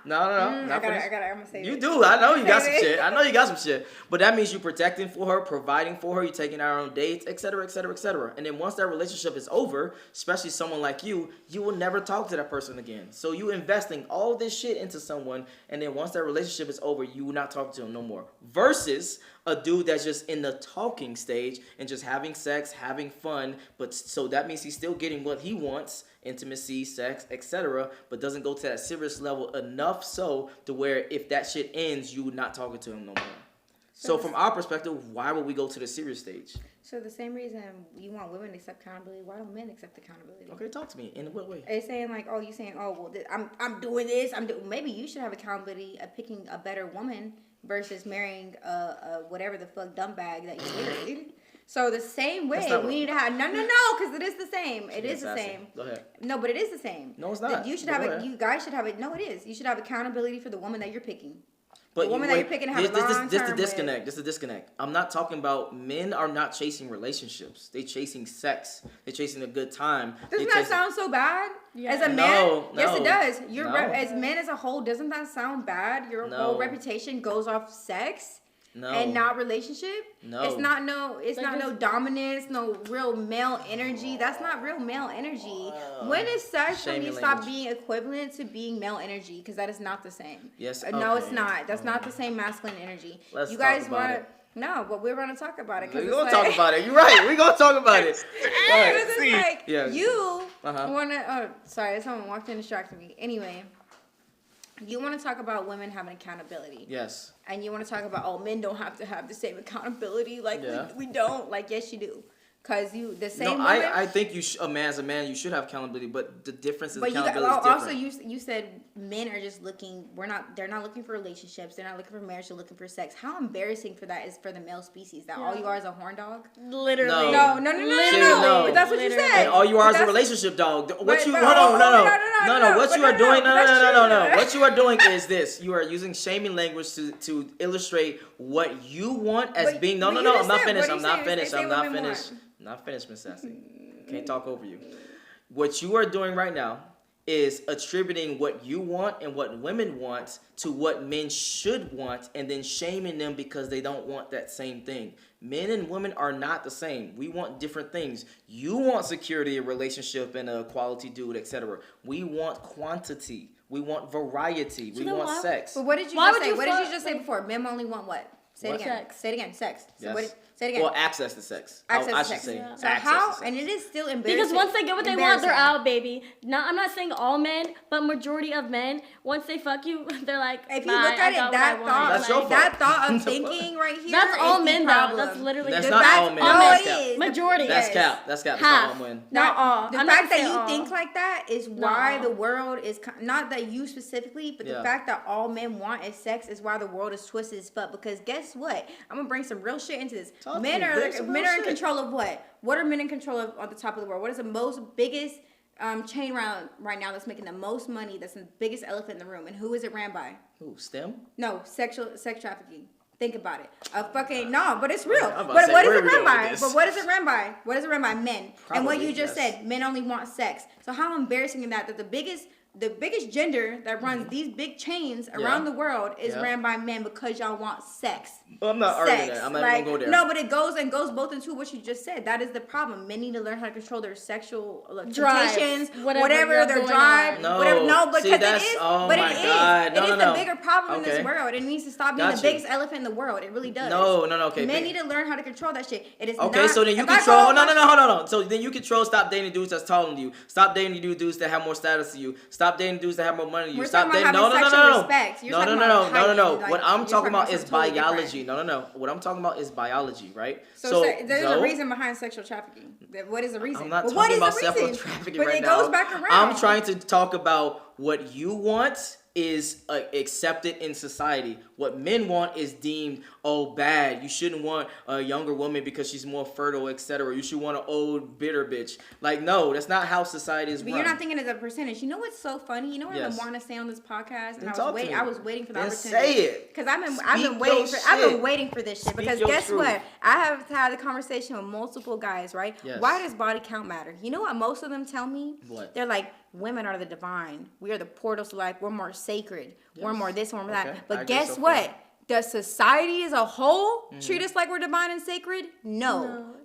No. I got it. I'm gonna say you do. I know you got some shit. I know you got some shit. But that means you're protecting for her, providing for her. You're taking her on dates, etc., etc., etc. And then once that relationship is over, especially someone like you will never talk to that person again. So you investing all this shit into someone, and then once that relationship is over, you will not talk to them no more. Versus a dude that's just in the talking stage and just having sex, having fun, but so that means he's still getting what he wants, intimacy, sex, etc., but doesn't go to that serious level enough so to where if that shit ends, you not talking to him no more. So from our perspective, why would we go to the serious stage? So the same reason you want women to accept accountability, why don't men accept accountability? Okay, talk to me. In what way? It's saying like, oh, you saying, oh, well, I'm doing this. Maybe you should have accountability of picking a better woman versus marrying a whatever the fuck dumb bag that you married. So the same way, we need to have no, because it is the same. It is the same. Go ahead. No, but it is the same. No, it's not. You should have it. You guys should have it. No, it is. You should have accountability for the woman that you're picking. But the woman that you're picking to have a long term. This the disconnect. This is the disconnect. I'm not talking about men are not chasing relationships. They chasing sex. They chasing a good time. Doesn't that sound so bad? Yeah. As a man, yes, it does. As men as a whole, doesn't that sound bad? Your whole reputation goes off sex. No. And not relationship? No. It's not no dominance, no real male energy. That's not real male energy. When is sex when you stop being equivalent to being male energy? Because that is not the same. Yes. No, it's not. That's not the same masculine energy. Let's you guys talk about it. No, but we're going to talk about it. We're going to talk about it. You're right. We're going to talk about it. You want to... Oh, sorry. Someone walked in and distracted me. Anyway... You want to talk about women having accountability. Yes. And you want to talk about, men don't have to have the same accountability. Like, we don't. Like, yes, you do. Because the same woman... I think as a man, you should have accountability, but the difference is accountability is different. Also, you said men are just looking... They're not looking for relationships. They're not looking for marriage. They're looking for sex. How embarrassing for that is for the male species. That all you are is a horn dog? Literally. No. But that's what you said. And all you are is a relationship dog. What you... Hold on. No. What you are doing... No. What you are doing is this. You are using shaming language to illustrate what you want as being... No. I'm not finished. I'm not finished, Miss Sassy. Can't talk over you. What you are doing right now is attributing what you want and what women want to what men should want and then shaming them because they don't want that same thing. Men and women are not the same. We want different things. You want security, a relationship, and a quality dude, etc. We want quantity. We want variety. We want sex. But what did you just say? What did you just say before? Men only want what? Say it again. Sex. Say it again. Sex. Yes. Say it again. Well, access to sex. I should say. Yeah. So how? And it is still embarrassing. Because once they get what they want, they're out, baby. No, I'm not saying all men, but majority of men, once they fuck you, they're like, if you look at it, that thought of thinking right here, that's all men though. That's literally that's not all men. No, it is. Majority. That's cap. That's not all men. Not all. The fact that you think like that is why the world is not that you specifically, but the fact that all men want is sex is why the world is twisted as fuck. Because guess what? I'm gonna bring some real shit into this. Men are in control of what? What are men in control of on the top of the world? What is the most biggest chain round right now that's making the most money? That's the biggest elephant in the room. And who is it ran by? Who? STEM? No, sex trafficking. Think about it. But it's real. But what is it run by? But what is it run by? What is it run by? Men. Probably, and what you just said, men only want sex. So how embarrassing is that the biggest the biggest gender that runs these big chains around the world is ran by men because y'all want sex. Well, I'm not arguing that. I'm not even gonna go there. No, but it goes both into what you just said. That is the problem. Men need to learn how to control their sexual temptations, whatever their drive, whatever. No, because it is. Oh but my it God. is. It is the bigger problem in this world. It needs to stop being the biggest elephant in the world. It really does. No. Okay. Men need to learn how to control that shit. It is okay. So then you control. No. Hold on. So then you control. Stop dating dudes that's taller than you. Stop dating dudes that have more status than you. Stop dating dudes that have more money than you. Stop dating. No. What I'm talking about is biology. No. What I'm talking about is biology, right? So there's a reason behind sexual trafficking. What is the reason? I'm not talking about sexual trafficking right now. But it goes back around. I'm trying to talk about what you want is accepted in society. What men want is deemed bad. You shouldn't want a younger woman because she's more fertile, etc. You should want an old bitter bitch. Like, no, that's not how society is run. But you're not thinking as a percentage. You know what's so funny? You know what I want to say on this podcast, and I was waiting for the opportunity. Say it. Because I've been waiting for this shit. Because guess what? I have had a conversation with multiple guys. Right? Yes. Why does body count matter? You know what most of them tell me? What? They're like, women are the divine. We are the portals to life. We're more sacred. Yes. We're more this, we're more that. But guess what? Does society as a whole treat us like we're divine and sacred? No.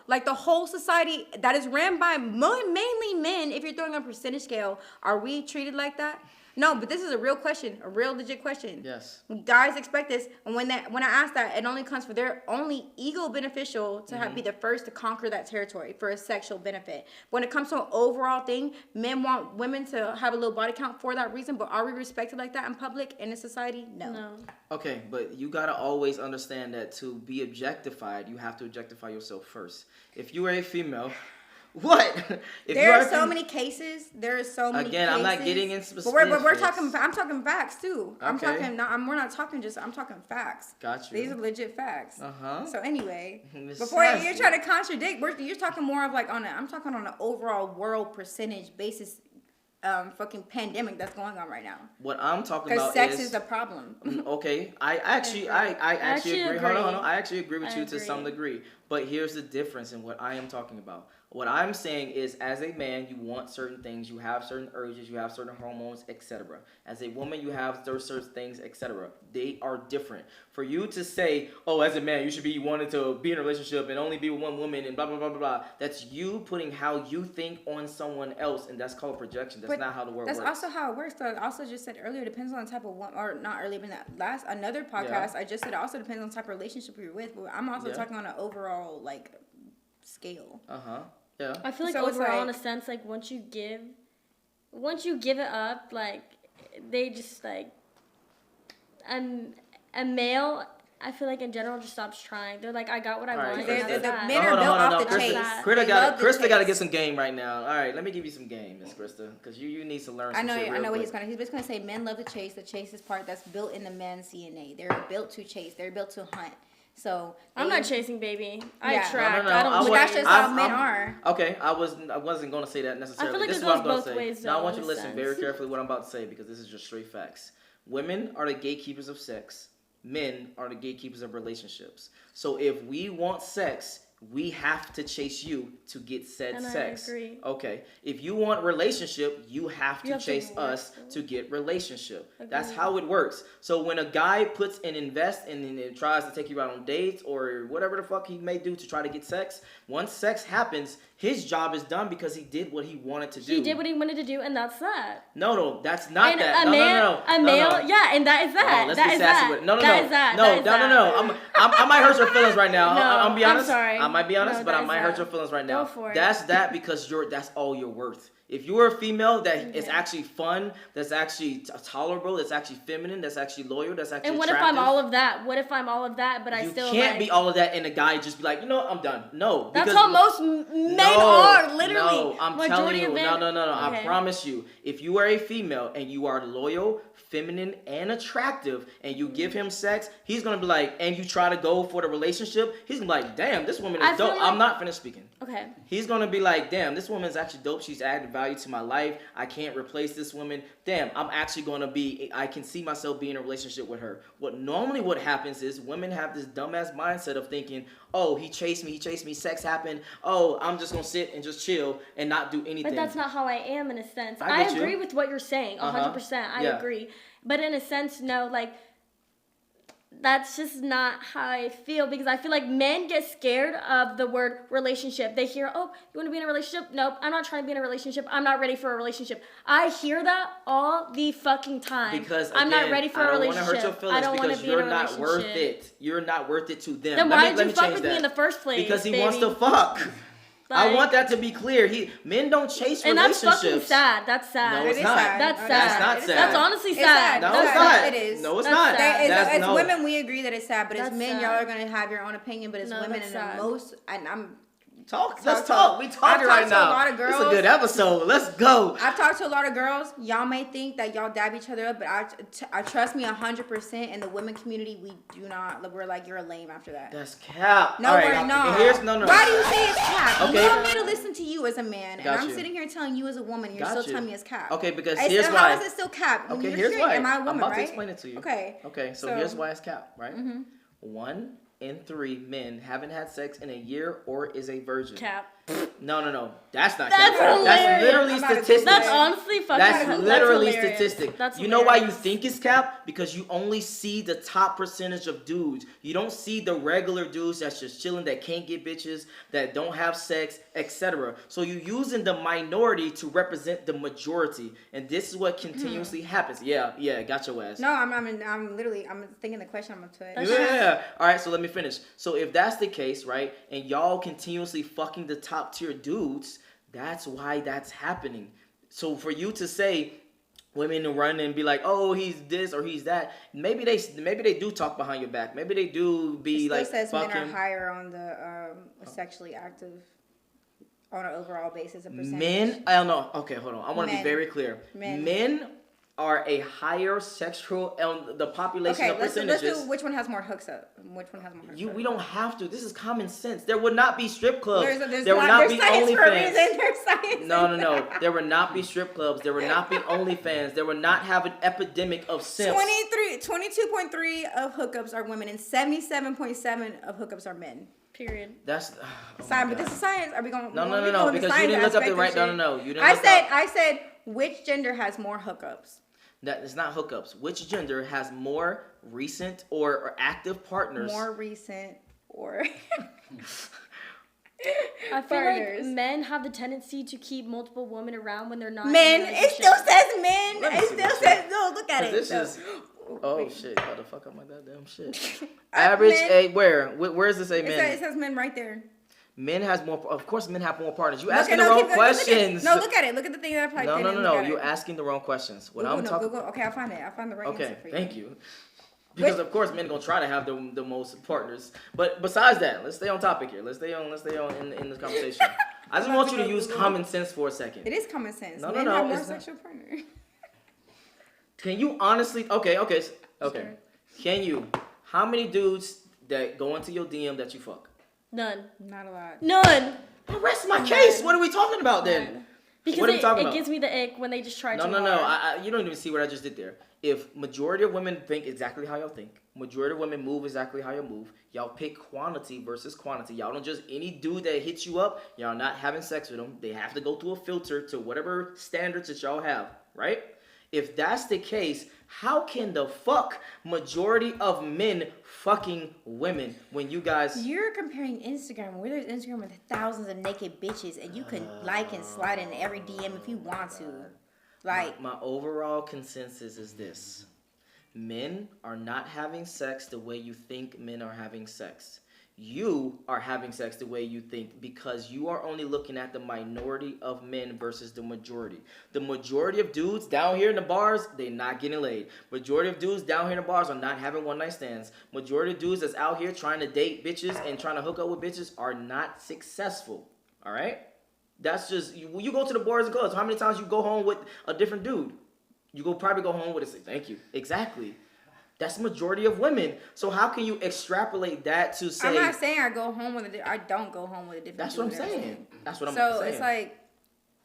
Like the whole society that is ran by mainly men, if you're throwing a percentage scale, are we treated like that? No, but this is a real question, a real legit question. Yes. Guys expect this, and when I ask that, it only comes for their only ego beneficial to be the first to conquer that territory for a sexual benefit. When it comes to an overall thing, men want women to have a low body count for that reason, but are we respected like that in public and in society? No. Okay, but you gotta always understand that to be objectified, you have to objectify yourself first. If you are a female. What? There are so many cases. Again, I'm not getting into specifics. But I'm talking facts too. Okay. We're not talking I'm talking facts. Got you. These are legit facts. So anyway, before sassy. You're trying to contradict, you're talking more of like I'm talking on an overall world percentage basis. Fucking pandemic that's going on right now. What I'm talking about sex is the problem. Okay, I actually agree. Hold on. I actually agree with you to some degree. But here's the difference in what I am talking about. What I'm saying is, as a man, you want certain things, you have certain urges, you have certain hormones, etc. As a woman, you have those certain things, etc. They are different. For you to say, as a man, you should be wanting to be in a relationship and only be with one woman and blah, blah, blah, blah, blah. That's you putting how you think on someone else, and that's called projection. That's not how the world works. That's also how it works. I also just said earlier, it depends on the type of one, or not earlier, but another podcast, I just said it also depends on the type of relationship you're with. But I'm also talking on an overall, scale. Yeah. I feel like overall, in a sense, once you give it up, they just a male, I feel like in general just stops trying. They're like, I got what I want. The men are built off the chase. Krista got to get some game right now. All right, let me give you some game, Miss Krista, because you need to learn. I know what he's gonna. He's just gonna say men love the chase. The chase is part that's built in the man's DNA. They're built to chase. They're built to hunt. So I'm not chasing, baby. I attract. No. I don't. That's just how men are. Okay, I wasn't gonna say that necessarily. I feel like this it is what goes I'm gonna both say. ways. Now I want you to listen very carefully what I'm about to say, because this is just straight facts. Women are the gatekeepers of sex. Men are the gatekeepers of relationships. So if we want sex, we have to chase you to get said sex. I agree. Okay. If you want relationship, you have to chase us to get relationship. Agreed. That's how it works. So when a guy puts and invests and tries to take you out on dates or whatever the fuck he may do to try to get sex, once sex happens, his job is done because he did what he wanted to do. He did what he wanted to do, and that's that. No, that's not and that. No. Yeah, and that is that. Let's be sassy with it. No. I might hurt your feelings right now. I'm be honest. I'm sorry. I might be honest, but I might hurt your feelings right now. Go for it. That's that because that's all you're worth. If you're a female that is actually fun, that's actually tolerable, that's actually feminine, that's actually loyal, that's actually and what attractive. if I'm all of that? What if I'm all of that, but I still can't be all of that and the guy just be like, I'm done. No. That's how most men are, literally. No, I'm telling you. No. Okay. I promise you. If you are a female and you are loyal, feminine, and attractive, and you give him sex, he's going to be like, and you try to go for the relationship, he's going to be like, damn, this woman is dope. I'm not finished speaking. Okay. He's going to be like, damn, this woman is actually dope. She's added value to my life. I can't replace this woman. Damn, I'm actually going to I can see myself being in a relationship with her. What happens is women have this dumbass mindset of thinking, oh, he chased me, sex happened. Oh, I'm just gonna sit and just chill and not do anything. But that's not how I am in a sense. I agree with what you're saying, 100%. I agree. But in a sense, no, like, that's just not how I feel, because I feel like men get scared of the word relationship. They hear, oh, you want to be in a relationship? Nope, I'm not trying to be in a relationship. I'm not ready for a relationship. I hear that all the fucking time. Because again, I'm not ready for a relationship. I don't want to hurt your feelings, I don't want to be in a relationship. You're not worth it. You're not worth it to them. Then why did you fuck with me in the first place? Because he wants to fuck. Like, I want that to be clear. Men don't chase relationships. And that's fucking sad. That's sad. No, it's not. That's sad. That's not sad. That's honestly sad. No, it's not. It is. No, it's not. As women, we agree that it's sad, but as men, sad. y'all are gonna have your own opinion. But as women, and the most, and I'm. Let's talk. We talking right now. A lot of girls. It's a good episode. Let's go. I've talked to a lot of girls. Y'all may think that y'all dab each other up, but I trust me 100%. In the women community, we do not. We're like, you're a lame after that. That's cap. No, we're not. No. Why do you say it's cap? Okay. You want me to listen to you as a man, and I'm sitting here telling you as a woman, and you're still telling me it's cap. Okay, because here's why. How is it still cap? Okay, here's why. Am I a woman, I'm about to right? explain it to you. Okay, so here's why it's cap, right? 1 in 3 men haven't had sex in a year or is a virgin. Cap. No. That's not cap. Hilarious. That's literally statistics. That's honestly fucking That's literally statistics. That's you know why you think it's cap? Because you only see the top percentage of dudes. You don't see the regular dudes that's just chilling, that can't get bitches, that don't have sex, etc. So you're using the minority to represent the majority, and this is what continuously happens. Yeah, got your ass. No, I'm thinking the question I'm gonna put. Yeah. All right, so let me finish. So if that's the case, right, and y'all continuously fucking the top tier dudes, that's why that's happening. So for you to say women to run and be like, oh, he's this or he's that, maybe they do talk behind your back. Maybe they do be it like says fucking. Men are higher on the sexually active on an overall basis. A percentage. Men, I don't know. Okay, hold on. I want to be very clear. Men are a higher sexual the population of percentages. Let's do which one has more hooks up. We don't have to. This is common sense. There would not be strip clubs. There would not be OnlyFans. No. There would not be strip clubs. There would not be OnlyFans. There would not have an epidemic of simps. 22.3 of hookups are women, and 77.7 of hookups are men. Period. That's science, but this is science. Are we going? No. Because you didn't look up the right. No. You didn't. I said which gender has more hookups. That is not hookups. Which gender has more recent or active partners? More recent or. I feel like men have the tendency to keep multiple women around when they're not. Men. It still says men. It still says no. Look at it. This is. Oh shit! How the fuck up my goddamn shit? Average. Where is this a men? It says men right there. Men has more. Of course, men have more partners. You asking the wrong questions. Look at it. Look at the thing that I typed in. No. You're asking the wrong questions. Google. Okay, I'll find it. I'll find the right answer for you. Thank you. Because of course, men are gonna try to have the most partners. But besides that, let's stay on topic here. Let's stay on in this conversation. I just want you to use common sense for a second. It is common sense. No. Men have more sexual partners. Can you honestly? Okay. Sure. Can you? How many dudes that go into your DM that you fuck? None. Not a lot. None. Well, rest my case. What are we talking about then? Because what are we talking about? It gives me the ick when they just try to. No. You don't even see what I just did there. If majority of women think exactly how y'all think, majority of women move exactly how y'all move, y'all pick quantity versus quantity. Y'all don't just, any dude that hits you up, y'all not having sex with them. They have to go through a filter to whatever standards that y'all have, right? If that's the case, how can the fuck majority of men fucking women when you guys... You're comparing Instagram, where there's Instagram with thousands of naked bitches, and you can like and slide in every DM if you want to. Like my overall consensus is this. Men are not having sex the way you think men are having sex. You are having sex the way you think because you are only looking at the minority of men versus the majority. The majority of dudes down here in the bars, they not getting laid. Majority of dudes down here in the bars are not having one-night stands. Majority of dudes that's out here trying to date bitches and trying to hook up with bitches are not successful. All right? That's just, when you go to the bars and clubs, how many times you go home with a different dude? You probably go home with a say, thank you. Exactly. That's the majority of women. So how can you extrapolate that to say... I'm not saying I go home with I don't go home with a different dude. That's what I'm saying. That's what I'm saying. saying. So it's like,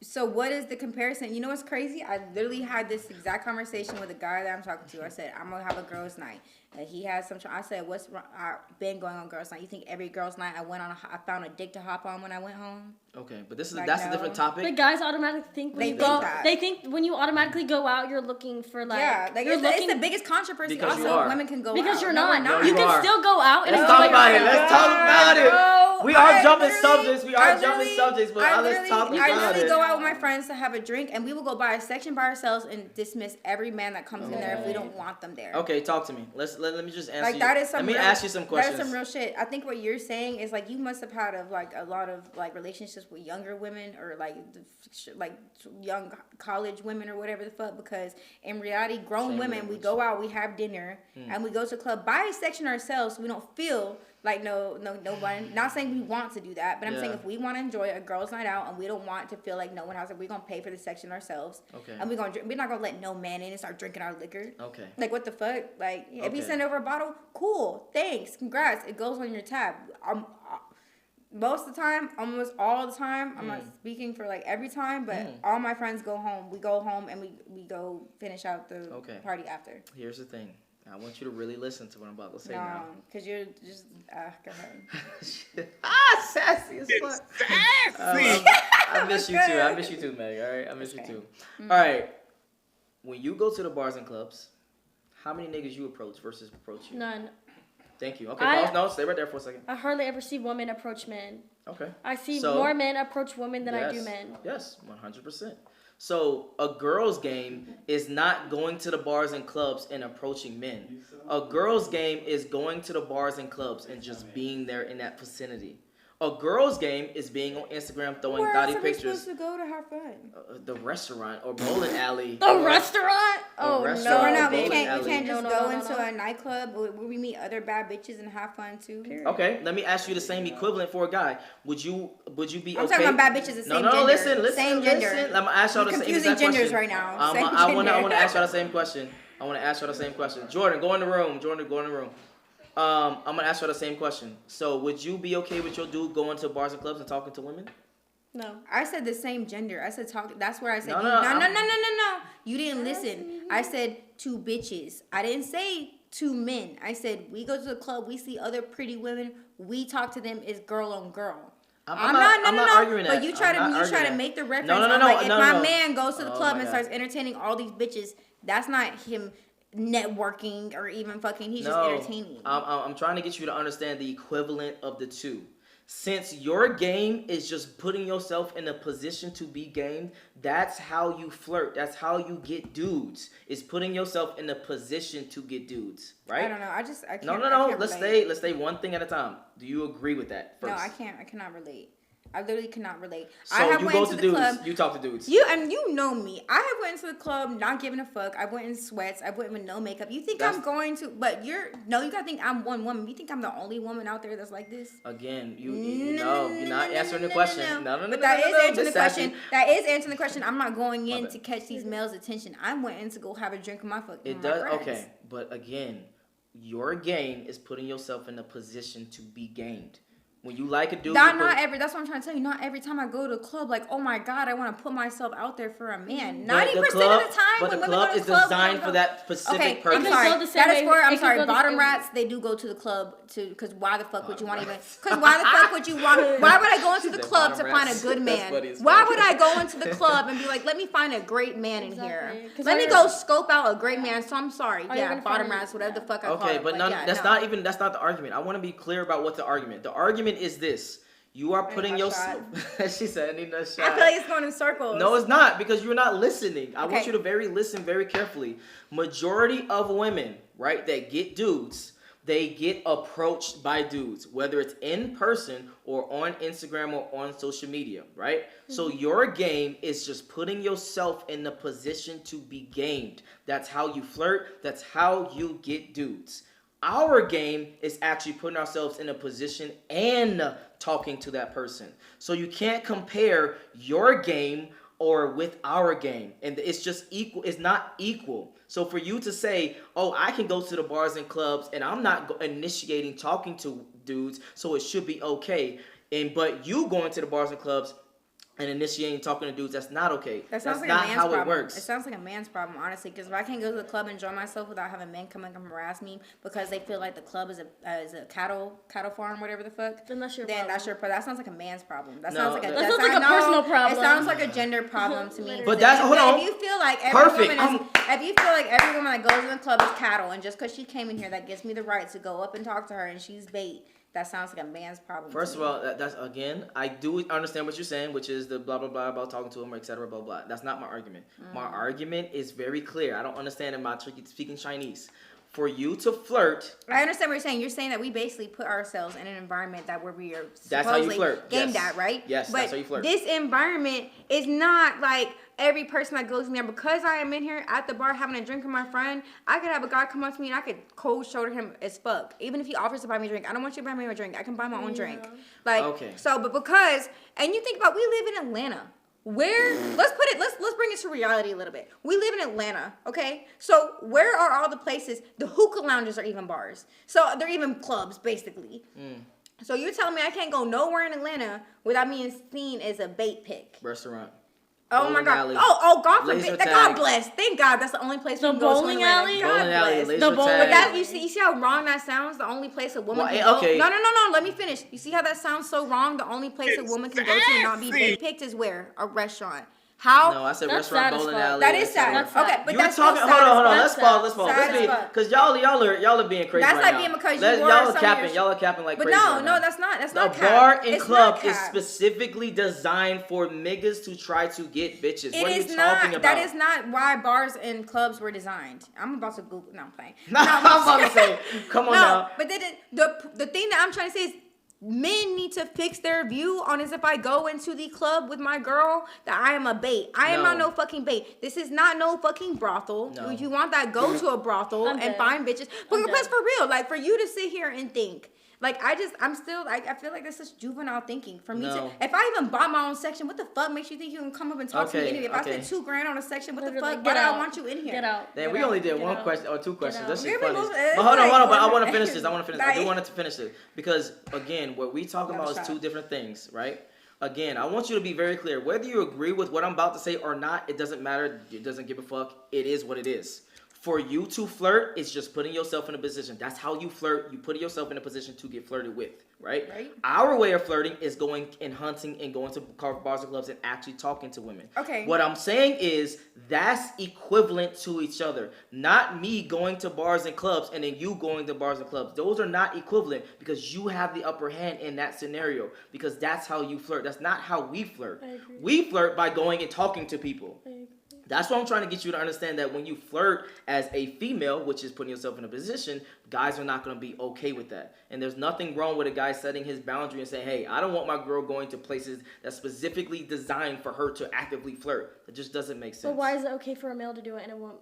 So what is the comparison? You know what's crazy? I literally had this exact conversation with a guy that I'm talking to. I said, I'm going to have a girls' night. And he has some, I said, what's wrong? I've been going on girls' night. You think every girls' night I found a dick to hop on when I went home? Okay, but that's a different topic. The guys automatically think when they think when you automatically go out, you're looking for it's the biggest controversy. Because also, women can go because out. you're not. No, you can still go out. Let's talk about it. Let's talk about it. We are jumping subjects. But let's talk about it. I literally go out with my friends to have a drink, and we will go by a section by ourselves and dismiss every man that comes in there if we don't want them there. Okay, talk to me. Let me just answer. Like that is some. Let me ask you some questions. That is some real shit. I think what you're saying is like you must have had a lot of relationships with younger women or like young college women or whatever the fuck, because in reality grown women, we go out, we have dinner, and we go to a club by a section ourselves, so we don't feel like no one. Not saying we want to do that, but I'm saying if we want to enjoy a girls' night out and we don't want to feel like no one else, we're gonna pay for the section ourselves. Okay. And we're not gonna let no man in and start drinking our liquor. Okay. Like what the fuck? Like if you send over a bottle, cool, thanks, congrats, it goes on your tab. Most of the time, almost all the time, I'm not speaking for like every time, but all my friends go home. We go home and we go finish out the party after. Here's the thing. I want you to really listen to what I'm about to say now. No, because you're just, go ahead. Sassy as fuck. I miss you too. I miss you too, Meg. All right? I miss you too. All right. When you go to the bars and clubs, how many niggas you approach versus approach you? None. Thank you. Okay, pause. No, stay right there for a second. I hardly ever see women approach men. Okay. I see more men approach women than I do men. Yes, 100%. So a girl's game is not going to the bars and clubs and approaching men. A girl's game is going to the bars and clubs and just being there in that vicinity. A girl's game is being on Instagram throwing thotty pictures. Where else are we supposed to go to have fun? The restaurant or bowling alley. The restaurant? Oh no, we can't just go into a nightclub where we meet other bad bitches and have fun too. Period. Okay, let me ask you the same equivalent for a guy. Would you be okay? I'm talking about bad bitches the same gender. No, listen. Same gender. I'm gonna ask y'all the same confusing genders question. right now. I want to ask y'all the same question. Jordan, go in the room. I'm gonna ask you the same question. So, would you be okay with your dude going to bars and clubs and talking to women? No. I said the same gender. I said talk. That's where I said no. You didn't listen. I said two bitches. I didn't say two men. I said we go to the club. We see other pretty women. We talk to them as girl on girl. I'm not arguing that. But you try to make the reference. If my man goes to the club and starts entertaining all these bitches, that's not him networking or even fucking. He's just entertaining. I'm trying to get you to understand the equivalent of the two. Since your game is just putting yourself in a position to be gamed, that's how you flirt. That's how you get dudes. Is putting yourself in a position to get dudes, right? I don't know. I can't. No. Let's stay one thing at a time. Do you agree with that first? No, I can't. I cannot relate. I literally cannot relate. So you go to dudes. Club. You talk to dudes. You know me. I have went to the club not giving a fuck. I went in sweats. I went with no makeup. You think I'm going to? But you gotta think I'm one woman. You think I'm the only woman out there that's like this? Again, you're not answering the question. No. But that is answering the question. That is answering the question. I'm not going in to catch these males' attention. I went in to go have a drink with my fucking. It does okay, but again, your game is putting yourself in a position to be gamed. When you like a dude, that's what I'm trying to tell you. Not every time I go to a club, like, oh my god, I want to put myself out there for a man. 90% of the time, but the club is designed for that specific purpose. I'm sorry. Bottom rats, they do go to the club because why the fuck would you want even? Because why the fuck would you want? Why would I go into the club to find a good man? Why would I go into the club and be like, let me find a great man in here? Let me go scope out a great man. So I'm sorry. Yeah, bottom rats, whatever the fuck I call it. Okay, but that's not the argument. I want to be clear about what the argument. The argument is this: you are putting yourself. She said, "I need a shot." I feel like it's going in circles. No, it's not, because you're not listening. I want you to listen very carefully. Majority of women, right, that get dudes, they get approached by dudes, whether it's in person or on Instagram or on social media, right? Mm-hmm. So your game is just putting yourself in the position to be gamed. That's how you flirt. That's how you get dudes. Our game is actually putting ourselves in a position and talking to that person. So you can't compare your game or with our game. And it's just equal. It's not equal. So for you to say, oh, I can go to the bars and clubs and I'm not initiating talking to dudes, so it should be okay. But you going to the bars and clubs, and initiating talking to dudes, that's not okay. That sounds that's like not a man's how problem. It works. It sounds like a man's problem, honestly, because if I can't go to the club and enjoy myself without having men come and harass me because they feel like the club is a cattle farm, whatever the fuck, then that's your problem. That sounds like a man's problem. That sounds like a personal problem. It sounds like a gender problem to me. But that's hold on. If you feel like every woman that goes in the club is cattle, and just because she came in here, that gives me the right to go up and talk to her, and she's bait. That sounds like a man's problem. First of all, that's again, I do understand what you're saying, which is the blah blah blah about talking to him, etc. Blah blah. That's not my argument. My argument is very clear. I don't understand about speaking Chinese. For you to flirt, I understand what you're saying. You're saying that we basically put ourselves in an environment where we are that's how you supposedly flirt. gamed at, right? Yes, but that's how you flirt. This environment is not like every person that goes in there. Because I am in here at the bar having a drink with my friend, I could have a guy come up to me and I could cold shoulder him as fuck. Even if he offers to buy me a drink, I don't want you to buy me a drink. I can buy my own drink. Like, okay. So, but because, and you think about, we live in Atlanta. Let's bring it to reality a little bit. We live in Atlanta, okay? So where are all the places? The hookah lounges are even bars. So they're even clubs, basically. So you're telling me I can't go nowhere in Atlanta without being seen as a bait pick? Restaurant. Oh my God! Alley, God forbid! God bless. Thank God that's the only place we can go to. Bowling alley. God bless. The bowling alley. But that you see how wrong that sounds. The only place a woman can go. Okay. No. Let me finish. You see how that sounds so wrong? The only place a woman can go to and not be bait picked is where? A restaurant. How? No, I said restaurant, bowling alley. That is sad. Okay, but that's talking. Hold on. Let's pause. Because y'all are being crazy. That's right like now. being because y'all are capping. Y'all are capping like but crazy. But no, that's not. That's not. A bar and club is specifically designed for niggas to try to get bitches. What are you talking about? That is not why bars and clubs were designed. I'm about to Google. No, I'm playing. I'm about to say. Come on now. But the thing that I'm trying to say is, men need to fix their view on as if I go into the club with my girl that I am a bait. I am not no fucking bait. This is not no fucking brothel. No. If you want that, go to a brothel and find bitches. But plus for real, like for you to sit here and think. Like I feel like this is juvenile thinking for me to. If I even bought my own section, what the fuck makes you think you can come up and talk to me anyway? If I spent $2,000 on a section, what the fuck? Why do I want you in here? Get out. Then we only did one question or two questions. That's just funny. But hold on. But I want to finish this. I do want to finish this because again, what we talking about is two different things, right? Again, I want you to be very clear. Whether you agree with what I'm about to say or not, it doesn't matter. It doesn't give a fuck. It is what it is. For you to flirt is just putting yourself in a position. That's how you flirt. You put yourself in a position to get flirted with, right? Our way of flirting is going and hunting and going to bars and clubs and actually talking to women. Okay. What I'm saying is that's equivalent to each other. Not me going to bars and clubs and then you going to bars and clubs. Those are not equivalent because you have the upper hand in that scenario because that's how you flirt. That's not how we flirt. We flirt by going and talking to people. That's what I'm trying to get you to understand, that when you flirt as a female, which is putting yourself in a position, guys are not going to be okay with that. And there's nothing wrong with a guy setting his boundary and saying, hey, I don't want my girl going to places that's specifically designed for her to actively flirt. It just doesn't make sense. But why is it okay for a male to do it and a woman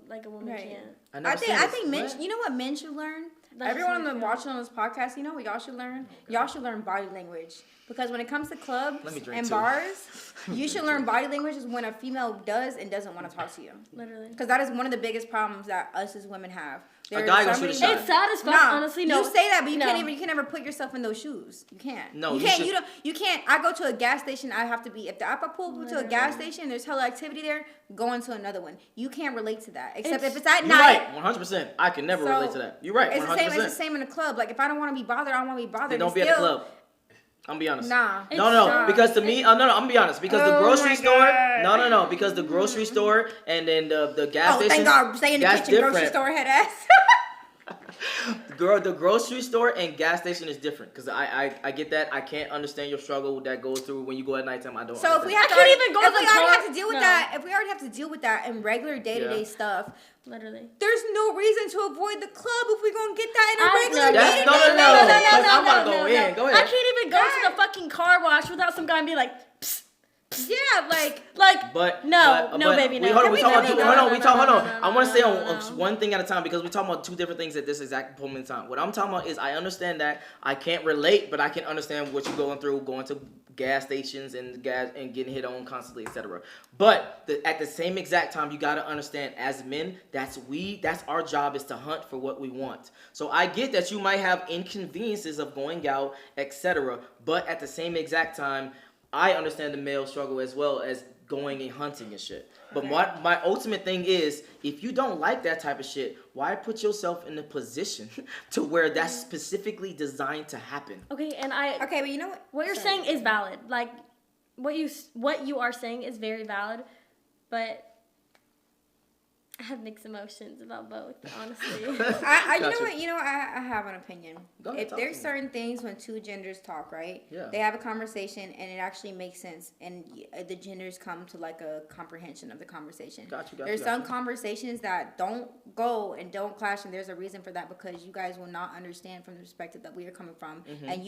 can't? I think men, you know what men should learn? Everyone watching on this podcast, you know what y'all should learn? Y'all should learn body language. Because when it comes to clubs and bars, you should learn body language is when a female does and doesn't want to talk to you. Literally. Because that is one of the biggest problems that us as women have. A guy gonna shoot a shot. It's sad as fuck, honestly. No, you say that, but you can never put yourself in those shoes. You can't. No, you can't. I go to a gas station. I have to be. If I pull to a gas station, there's hella activity there. Going to another one. You can't relate to that, except if it's at night. You're right, 100%. I can never relate to that. You're right, 100%. It's the same in a club. Like if I don't want to be bothered, I don't want to be bothered. Then don't be at the club. I'm gonna be honest. Nah. No. Because to me, I'm gonna be honest. Because the grocery store. No. Because the grocery store and then the gas station. Thank God. Stay in the kitchen. Different. Grocery store head ass. The grocery store and gas station is different because I get that. I can't understand your struggle that goes through when you go at nighttime. I don't. So if we have to, have to deal with that, if we already have to deal with that in regular day-to-day stuff, literally, there's no reason to avoid the club if we're gonna get that in a regular day-to-day. No. I'm gonna go in. Go ahead. I can't even go to the fucking car wash without some guy and be like, psst. Yeah, like. No, baby, no. Hold on. I want to say on one thing at a time because we're talking about two different things at this exact moment in time. What I'm talking about is I understand that I can't relate, but I can understand what you're going through, going to gas stations and getting hit on constantly, etc. But at the same exact time, you got to understand, as men, that's our job is to hunt for what we want. So I get that you might have inconveniences of going out, etc. But at the same exact time, I understand the male struggle as well as going and hunting and shit. But my ultimate thing is, if you don't like that type of shit, why put yourself in a position to where that's specifically designed to happen? Okay, but you know what? What you're saying is valid. Like, what you are saying is very valid, but I have mixed emotions about both, honestly. You know what? I have an opinion. If there's certain things when two genders talk, right? Yeah. They have a conversation and it actually makes sense, and the genders come to like a comprehension of the conversation. There's some conversations that don't go and don't clash, and there's a reason for that, because you guys will not understand from the perspective that we are coming from, and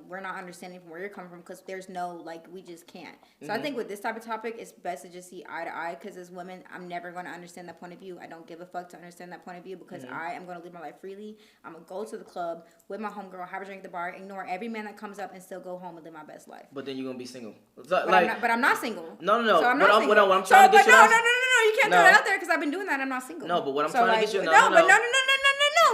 we're not understanding from where you're coming from, because there's no, like, we just can't. So I think with this type of topic, it's best to just see eye to eye, because as women, I'm never going to understand that point of view. I don't give a fuck to understand that point of view, because I am going to live my life freely. I'm going to go to the club with my homegirl, have a drink at the bar, ignore every man that comes up, and still go home and live my best life. But then you're going to be single. But I'm not single. No. So I'm not single. What I'm trying to get you No. You can't throw it out there, because I've been doing that. I'm not single. No, but what I'm trying to get you... No.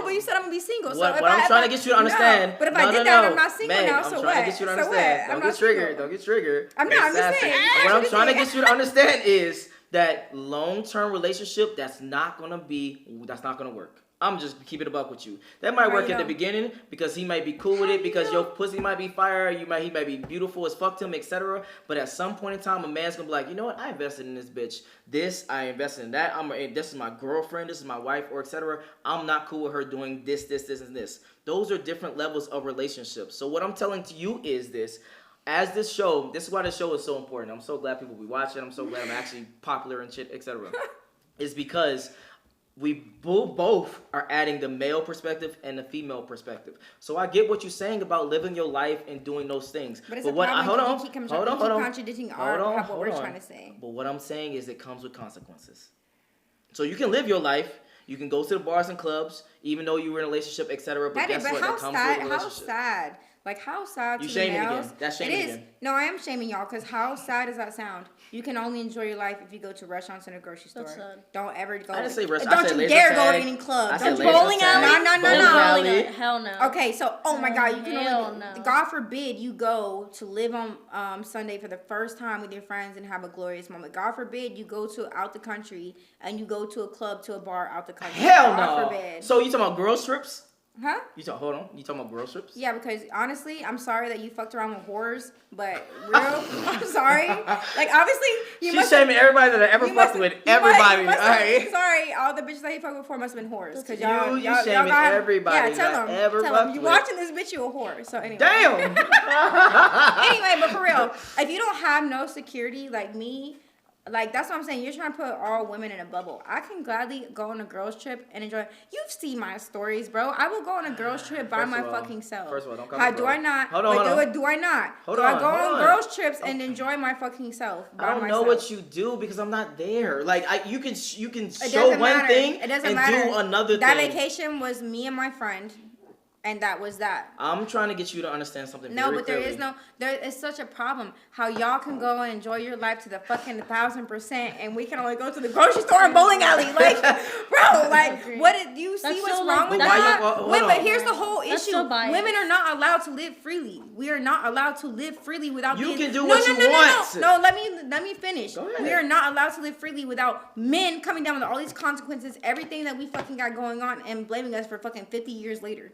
But you said I'm going to be single. What I'm trying to get you to understand... No, but if I did that, I'm not single now, so what? I'm trying to get you to understand. Don't get triggered. I'm not. I'm just saying. What I'm trying to get you to understand is that long-term relationship, that's not gonna work. I'm just keep it a buck with you. That might work at the beginning, because he might be cool with it, because your pussy might be fire, he might be beautiful as fuck to him, etc. But at some point in time, a man's gonna be like, you know what? I invested in this bitch. I invested in that. This is my girlfriend. This is my wife, or etc. I'm not cool with her doing this, and this. Those are different levels of relationships. So what I'm telling to you is this. As this is why this show is so important. I'm so glad people be watching. I'm so glad I'm actually popular and shit, etc. It's because we both are adding the male perspective and the female perspective. So I get what you're saying about living your life and doing those things. But it's you keep contradicting what we're trying to say. But what I'm saying is it comes with consequences. So you can live your life. You can go to the bars and clubs, even though you were in a relationship, etc. But guess what? That comes with a relationship. How sad. Like, how sad to you shaming the males. Again. That's shaming it is. Again. No, I am shaming y'all, because how sad does that sound? You can only enjoy your life if you go to restaurants and a grocery store. That's sad. Don't ever go. I didn't say restaurants. Don't you dare go to any club. Don't bowling alley? No. Hell no. Okay, so, oh my God, you can only, God forbid you go to live on Sunday for the first time with your friends and have a glorious moment. God forbid you go to out the country and you go to a club, to a bar out the country. Hell God no. forbid. So you talking about girls trips? Huh? Hold on. You talking about girl trips? Yeah, because honestly, I'm sorry that you fucked around with whores, but I'm sorry. Like, obviously, She's shaming everybody that I ever fucked with. Everybody. Sorry, all the bitches that you fucked with before must have been whores. Because y'all shaming everybody. Yeah, tell them. You watching this bitch, you a whore. So anyway. Damn. Anyway, but for real, if you don't have no security like me, like, that's what I'm saying. You're trying to put all women in a bubble. I can gladly go on a girls trip and enjoy. You've seen my stories, bro. I will go on a girls trip by my fucking self. First of all, don't come How do I not? Hold on. Do I not? Hold do on, I go on girls trips and enjoy my fucking self by myself? I don't know what you do because I'm not there. Like, you can show one thing and do another thing. That vacation was me and my friend. And that was that. I'm trying to get you to understand something. No, but there is such a problem. How y'all can go and enjoy your life to the fucking 1,000%, and we can only go to the grocery store and bowling alley. Like, bro, like, do you see what's wrong with that? But here's the whole issue. Women are not allowed to live freely. We are not allowed to live freely without. You can do what you want. No, let me finish. We are not allowed to live freely without men coming down with all these consequences, everything that we fucking got going on, and blaming us for fucking 50 years later.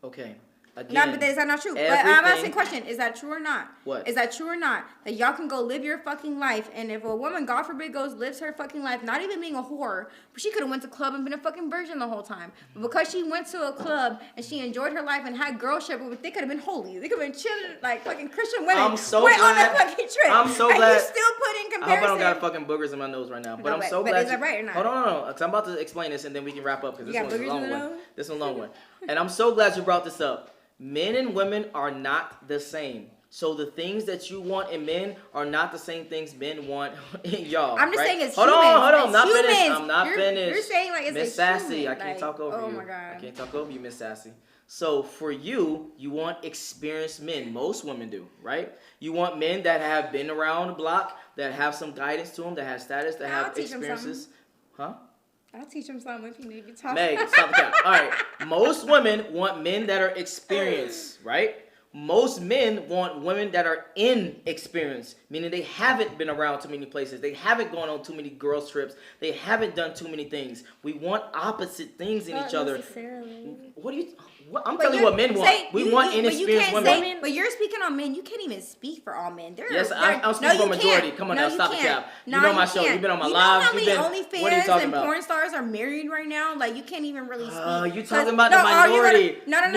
Okay. Again, no, but is that not true? But I'm asking a question. Is that true or not? What? Is that true or not? That y'all can go live your fucking life, and if a woman, God forbid, lives her fucking life, not even being a whore, but she could have went to a club and been a fucking virgin the whole time. But because she went to a club and she enjoyed her life and had girlship, they could have been holy. They could have been chilling like fucking Christian women. I'm so went glad. on that fucking trip. I'm so glad. And you still put in comparison. I hope I don't got fucking boogers in my nose right now. But I'm so glad. But is that right or not? Hold on. Because I'm about to explain this and then we can wrap up because this one's a long one. This one's a long one. And I'm so glad you brought this up. Men and women are not the same. So the things that you want in men are not the same things men want in y'all. I'm just saying it's humans. Hold on. I'm not finished. You're saying like it's Miss Sassy. I can't talk over you. Oh my God. I can't talk over you, Miss Sassy. So for you want experienced men. Most women do, right? You want men that have been around the block, that have some guidance to them, that have status, that have experiences. Huh? I'll teach him something if he needs to talk. Meg, stop the count. All right. Most women want men that are experienced, right? Most men want women that are inexperienced, meaning they haven't been around too many places. They haven't gone on too many girls' trips. They haven't done too many things. We want opposite things in each other. What do you... I'm telling you what men want. We want inexperienced women. But you're speaking on men. You can't even speak for all men. I'm speaking for majority. Come on now, stop the cap. You know my show. You've been on my live. How many OnlyFans and porn stars are married right now? Like, you can't even really speak. You talking about the minority. No. And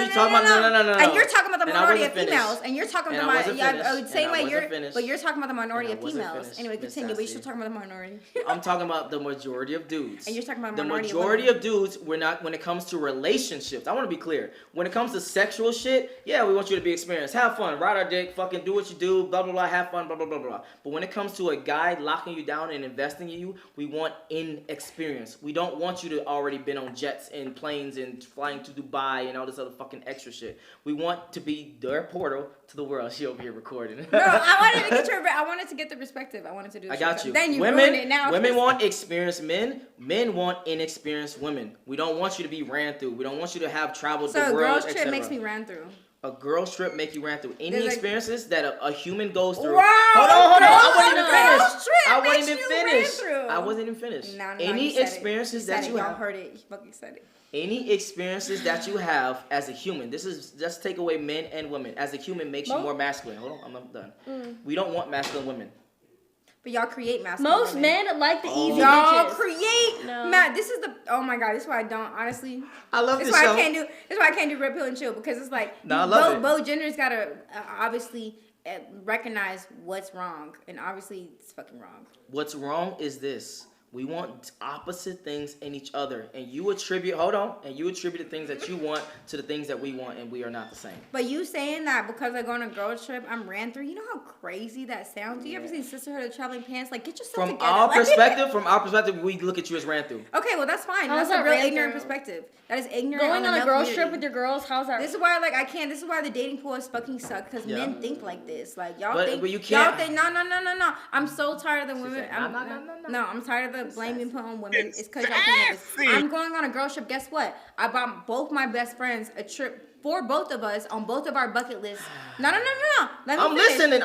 you're talking about the minority of females. And you're talking about the same way but you're talking about the minority of females. Anyway, continue. But you're still talking about the minority. I'm talking about the majority of dudes. And you're talking about the majority of dudes. We're not when it comes to relationships. I want to be clear. When it comes to sexual shit, yeah, we want you to be experienced. Have fun, ride our dick, fucking do what you do, blah, blah, blah, have fun, blah, blah, blah, blah. But when it comes to a guy locking you down and investing in you, we want inexperience. We don't want you to already been on jets and planes and flying to Dubai and all this other fucking extra shit. We want to be their portal to the world. She over here recording. No, I wanted to get the perspective. I wanted to do I got you. Then you ruined it now. Women want experienced men. Men want inexperienced women. We don't want you to be ran through. We don't want you to have traveled the world, girls trip makes me ran through. A girl's trip make you ran through any experiences that a human goes through. Wow, hold on. I wasn't even finished. Any experiences that you have. Y'all heard it. You fucking said it. Any experiences that you have as a human. This is just take away men and women. As a human makes you more masculine. Hold on, I'm not done. We don't want masculine women. But y'all create masculine Most women. men like the easy y'all bitches. Create. No. Matt, this is the. Oh my god, this is why I don't honestly. I love this show. This is why I can't do Red Pill and Chill, because it's like both genders gotta obviously recognize what's wrong, and obviously it's fucking wrong. What's wrong is this. We want opposite things in each other. And you attribute the things that you want to the things that we want, and we are not the same. But you saying that because I go on a girls trip, I'm ran through. You know how crazy that sounds? Do you ever see Sisterhood of Traveling Pants? Like, get yourself together. From our perspective, we look at you as ran through. Okay, well, that's fine. That's a real ignorant perspective. That is ignorant. Going on a girls trip with your girls, how's that? This is why, I can't. This is why the dating pool is fucking suck, because men think like this. Like, y'all think. But you can't. Y'all think, no. I'm so tired of the women. No, I'm tired of the blame being put on women. It's because y'all think this. I'm going on a girls trip. Guess what? I bought both my best friends a trip for both of us on both of our bucket lists. No. I'm listening.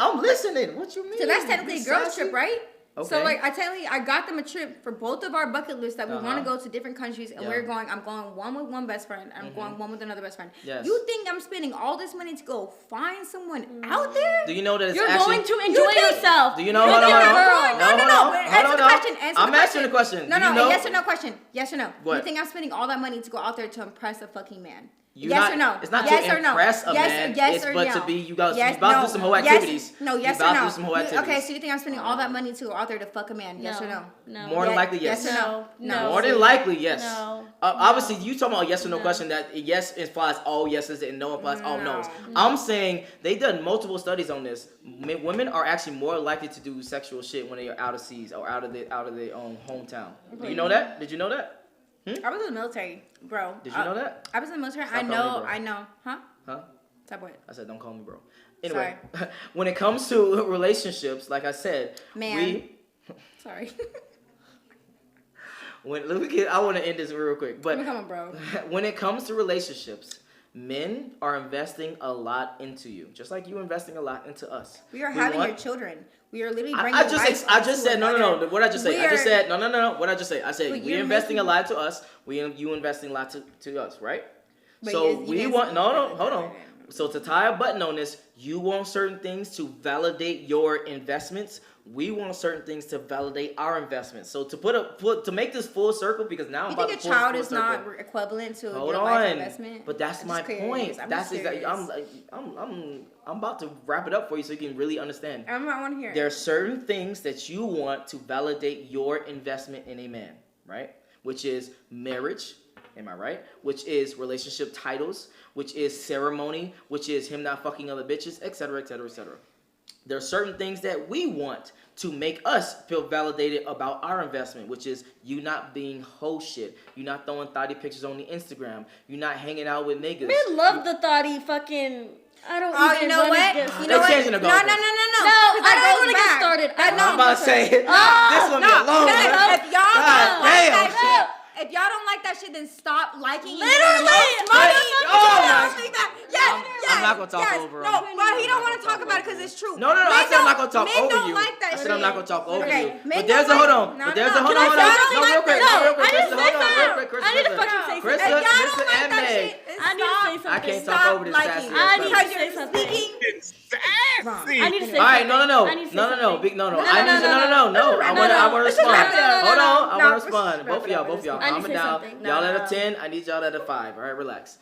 What you mean? So that's technically a girls trip, right? Okay. So I got them a trip for both of our bucket lists that we want to go to different countries, and I'm going one with one best friend, and I'm going one with another best friend. Yes. You think I'm spending all this money to go find someone out there? Do you know that you're going to enjoy yourself? Do you know? Hold on. I'm asking the question. No, yes or no question. Yes or no? What? You think I'm spending all that money to go out there to impress a fucking man? Yes or no? It's not to impress a man. It's but to be you guys about to do some whole activities. Yes or no? Okay, so you think I'm spending all that money to go out there to fuck a man? Yes or no? No. More than likely, yes. Yes or no? More than likely, yes. No. Obviously, you talking about a yes or no question that yes implies all yeses and no implies all nos. I'm saying they've done multiple studies on this. Women are actually more likely to do sexual shit when they are out of seas or out of their own hometown. Do you know that? Did you know that? I was in the military, bro. Did you know that? I was in the military. I know. Huh? Stop what? I said, don't call me bro. Anyway, when it comes to relationships, like I said, Sorry. I want to end this real quick, but come on, bro. When it comes to relationships, men are investing a lot into you, just like you investing a lot into us. We are having your children. We are literally bringing. I just said no. What I just say? I just said no. What I just say? I said we're investing a lot to us. You investing a lot to us, right? But so we want hold on. So to tie a button on this, you want certain things to validate your investments. We want certain things to validate our investments. So to make this full circle, because now I'm about to think a child is not equivalent to your life investment. But that's my point. That's exactly. I'm about to wrap it up for you so you can really understand. I want to hear it. There are certain things that you want to validate your investment in a man, right? Which is marriage. Am I right? Which is relationship titles, which is ceremony, which is him not fucking other bitches, etc., etc., etc. There are certain things that we want to make us feel validated about our investment, which is you not being hoe shit. You not throwing thotty pictures on the Instagram. You not hanging out with niggas. Men love the thotty fucking... I don't even you know what? You know what? Changing the goalpost. No, I don't want to get started. I'm about to say, this one be alone. If y'all don't like that shit, then stop liking it. Literally! I'm not gonna talk over him. No, but he don't want to talk about it because it's true. No. I said I'm not gonna talk over you. Like that I said I'm not gonna talk over you. But there's a hold on. But there's a hold on. No, real quick. I need to fucking say something. Krista and Meg. I need to say something. I can't talk over this sassy. I need to say something. I need to say something. All right, no. I need to. I want to respond. Hold on, I want to respond. Both of y'all. Calm it down. Y'all at a 10. I need y'all at a 5. All right, relax.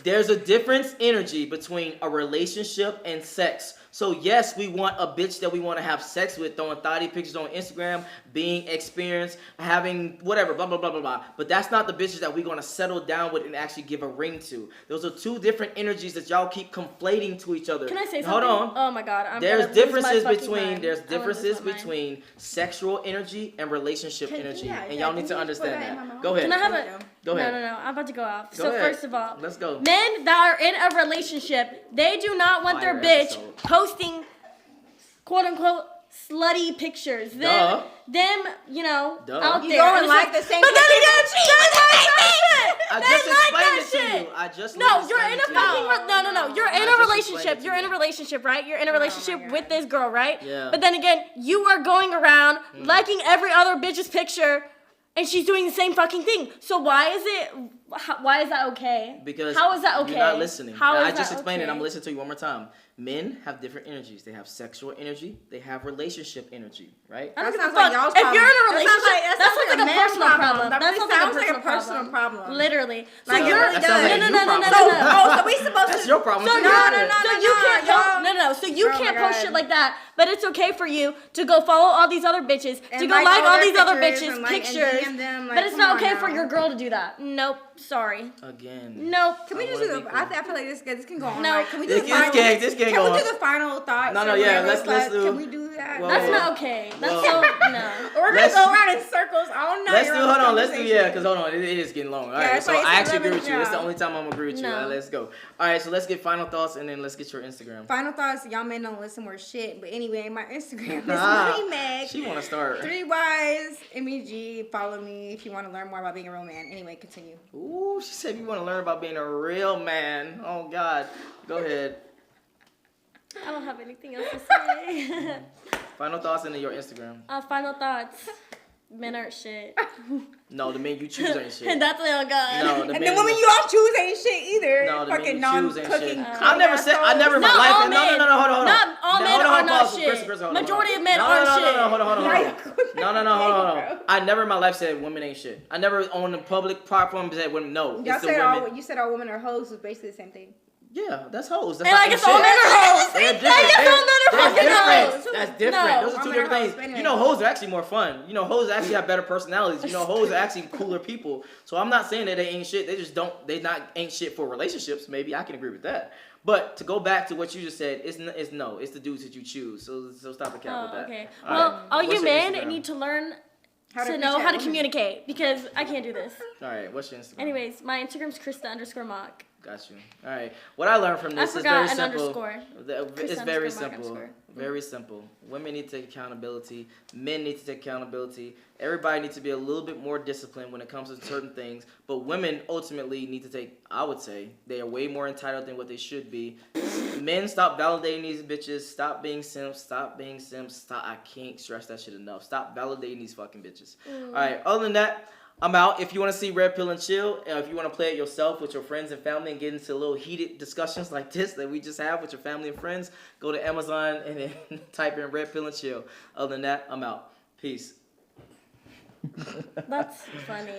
There's a difference energy between a relationship and sex. So yes, we want a bitch that we want to have sex with, throwing thotty pictures on Instagram, being experienced, having whatever, blah, blah, blah, blah, blah. But that's not the bitches that we're going to settle down with and actually give a ring to. Those are two different energies that y'all keep conflating to each other. Can I say something? Hold on. Oh my God. There's differences between sexual energy and relationship energy. And y'all need to understand that. Go ahead. Can I have a... Go ahead. No. I'm about to go off. Go ahead. First of all, let's go. Men that are in a relationship, they do not want their bitch posting, quote unquote, slutty pictures. Them, out there. You going like the same. But then again, I just explained it to you. I just you're in a fucking no. You're in a relationship. You're in a relationship, right? You're in a relationship with this girl, right? Yeah. But then again, you are going around liking every other bitch's picture. And she's doing the same fucking thing. So why is that okay? Because how is that okay? You're not listening. I just explained it. I'm listening to you one more time. Men have different energies. They have sexual energy. They have relationship energy, right? That sounds like y'all's problem. If you're in a relationship, that sounds like a personal problem. That sounds like a personal problem. Literally. So you're so we supposed to. That's your problem. So you can't post shit like that. But it's okay for you to go follow all these other bitches, to go like all these other bitches' pictures. But it's not okay for your girl to do that. Nope. Sorry. Again. Nope. Can we just do the? I feel like this can go on. No. Can we do the final? Can we do the final thoughts? No. Yeah. Let's do. Can we do that? That's not okay. That's so no. We're gonna go around in circles. I don't know. Let's do. Hold on. Let's do. Yeah. Because hold on. It is getting long. All right. So I actually agree with you. It's the only time I'm gonna agree with you. Let's go. All right. So let's get final thoughts and then let's get your Instagram. Final thoughts. Y'all may don't listen more shit, but anyway, my Instagram is Money Meg. She wanna start. 3 Y's MEG. Follow me if you want to learn more about being a real man. Anyway, continue. Ooh, she said you want to learn about being a real man. Oh God. Go ahead. I don't have anything else to say. Final thoughts and then your Instagram. Final thoughts. Men aren't shit. No, the men you choose ain't shit. And that's all God. No, and the women you all choose ain't shit either. No, the fucking men you choose ain't shit. I never in my life. No, hold on. Not all men are not shit. Majority of men aren't shit. No, hold on. No. I never in my life said women ain't shit. I never on the public platform said women. No, y'all said all. You said all women are hoes was basically the same thing. Yeah, that's hoes. That's and I guess all men are hoes. They're different. I guess all men are fucking hoes. That's different. No, those are two different things. Anyway. You know, hoes are actually more fun. You know, hoes actually have better personalities. You know, hoes are actually cooler people. So I'm not saying that they ain't shit. They just don't. Ain't shit for relationships. Maybe I can agree with that. But to go back to what you just said, it's the dudes that you choose. So stop the cap with that. Okay. All you men need to learn to know how to communicate because I can't do this. All right. What's your Instagram? Anyways, my Instagram's Krista_Mock. Got you. All right. What I learned from this is very simple. It's very simple. Very simple. Women need to take accountability. Men need to take accountability. Everybody needs to be a little bit more disciplined when it comes to certain things. But women ultimately need to take, I would say, they are way more entitled than what they should be. Men, stop validating these bitches. Stop being simps. Stop. I can't stress that shit enough. Stop validating these fucking bitches. All right. Other than that, I'm out. If you want to see Red Pill and Chill, if you want to play it yourself with your friends and family and get into little heated discussions like this that we just have with your family and friends, go to Amazon and then type in Red Pill and Chill. Other than that, I'm out. Peace. That's funny.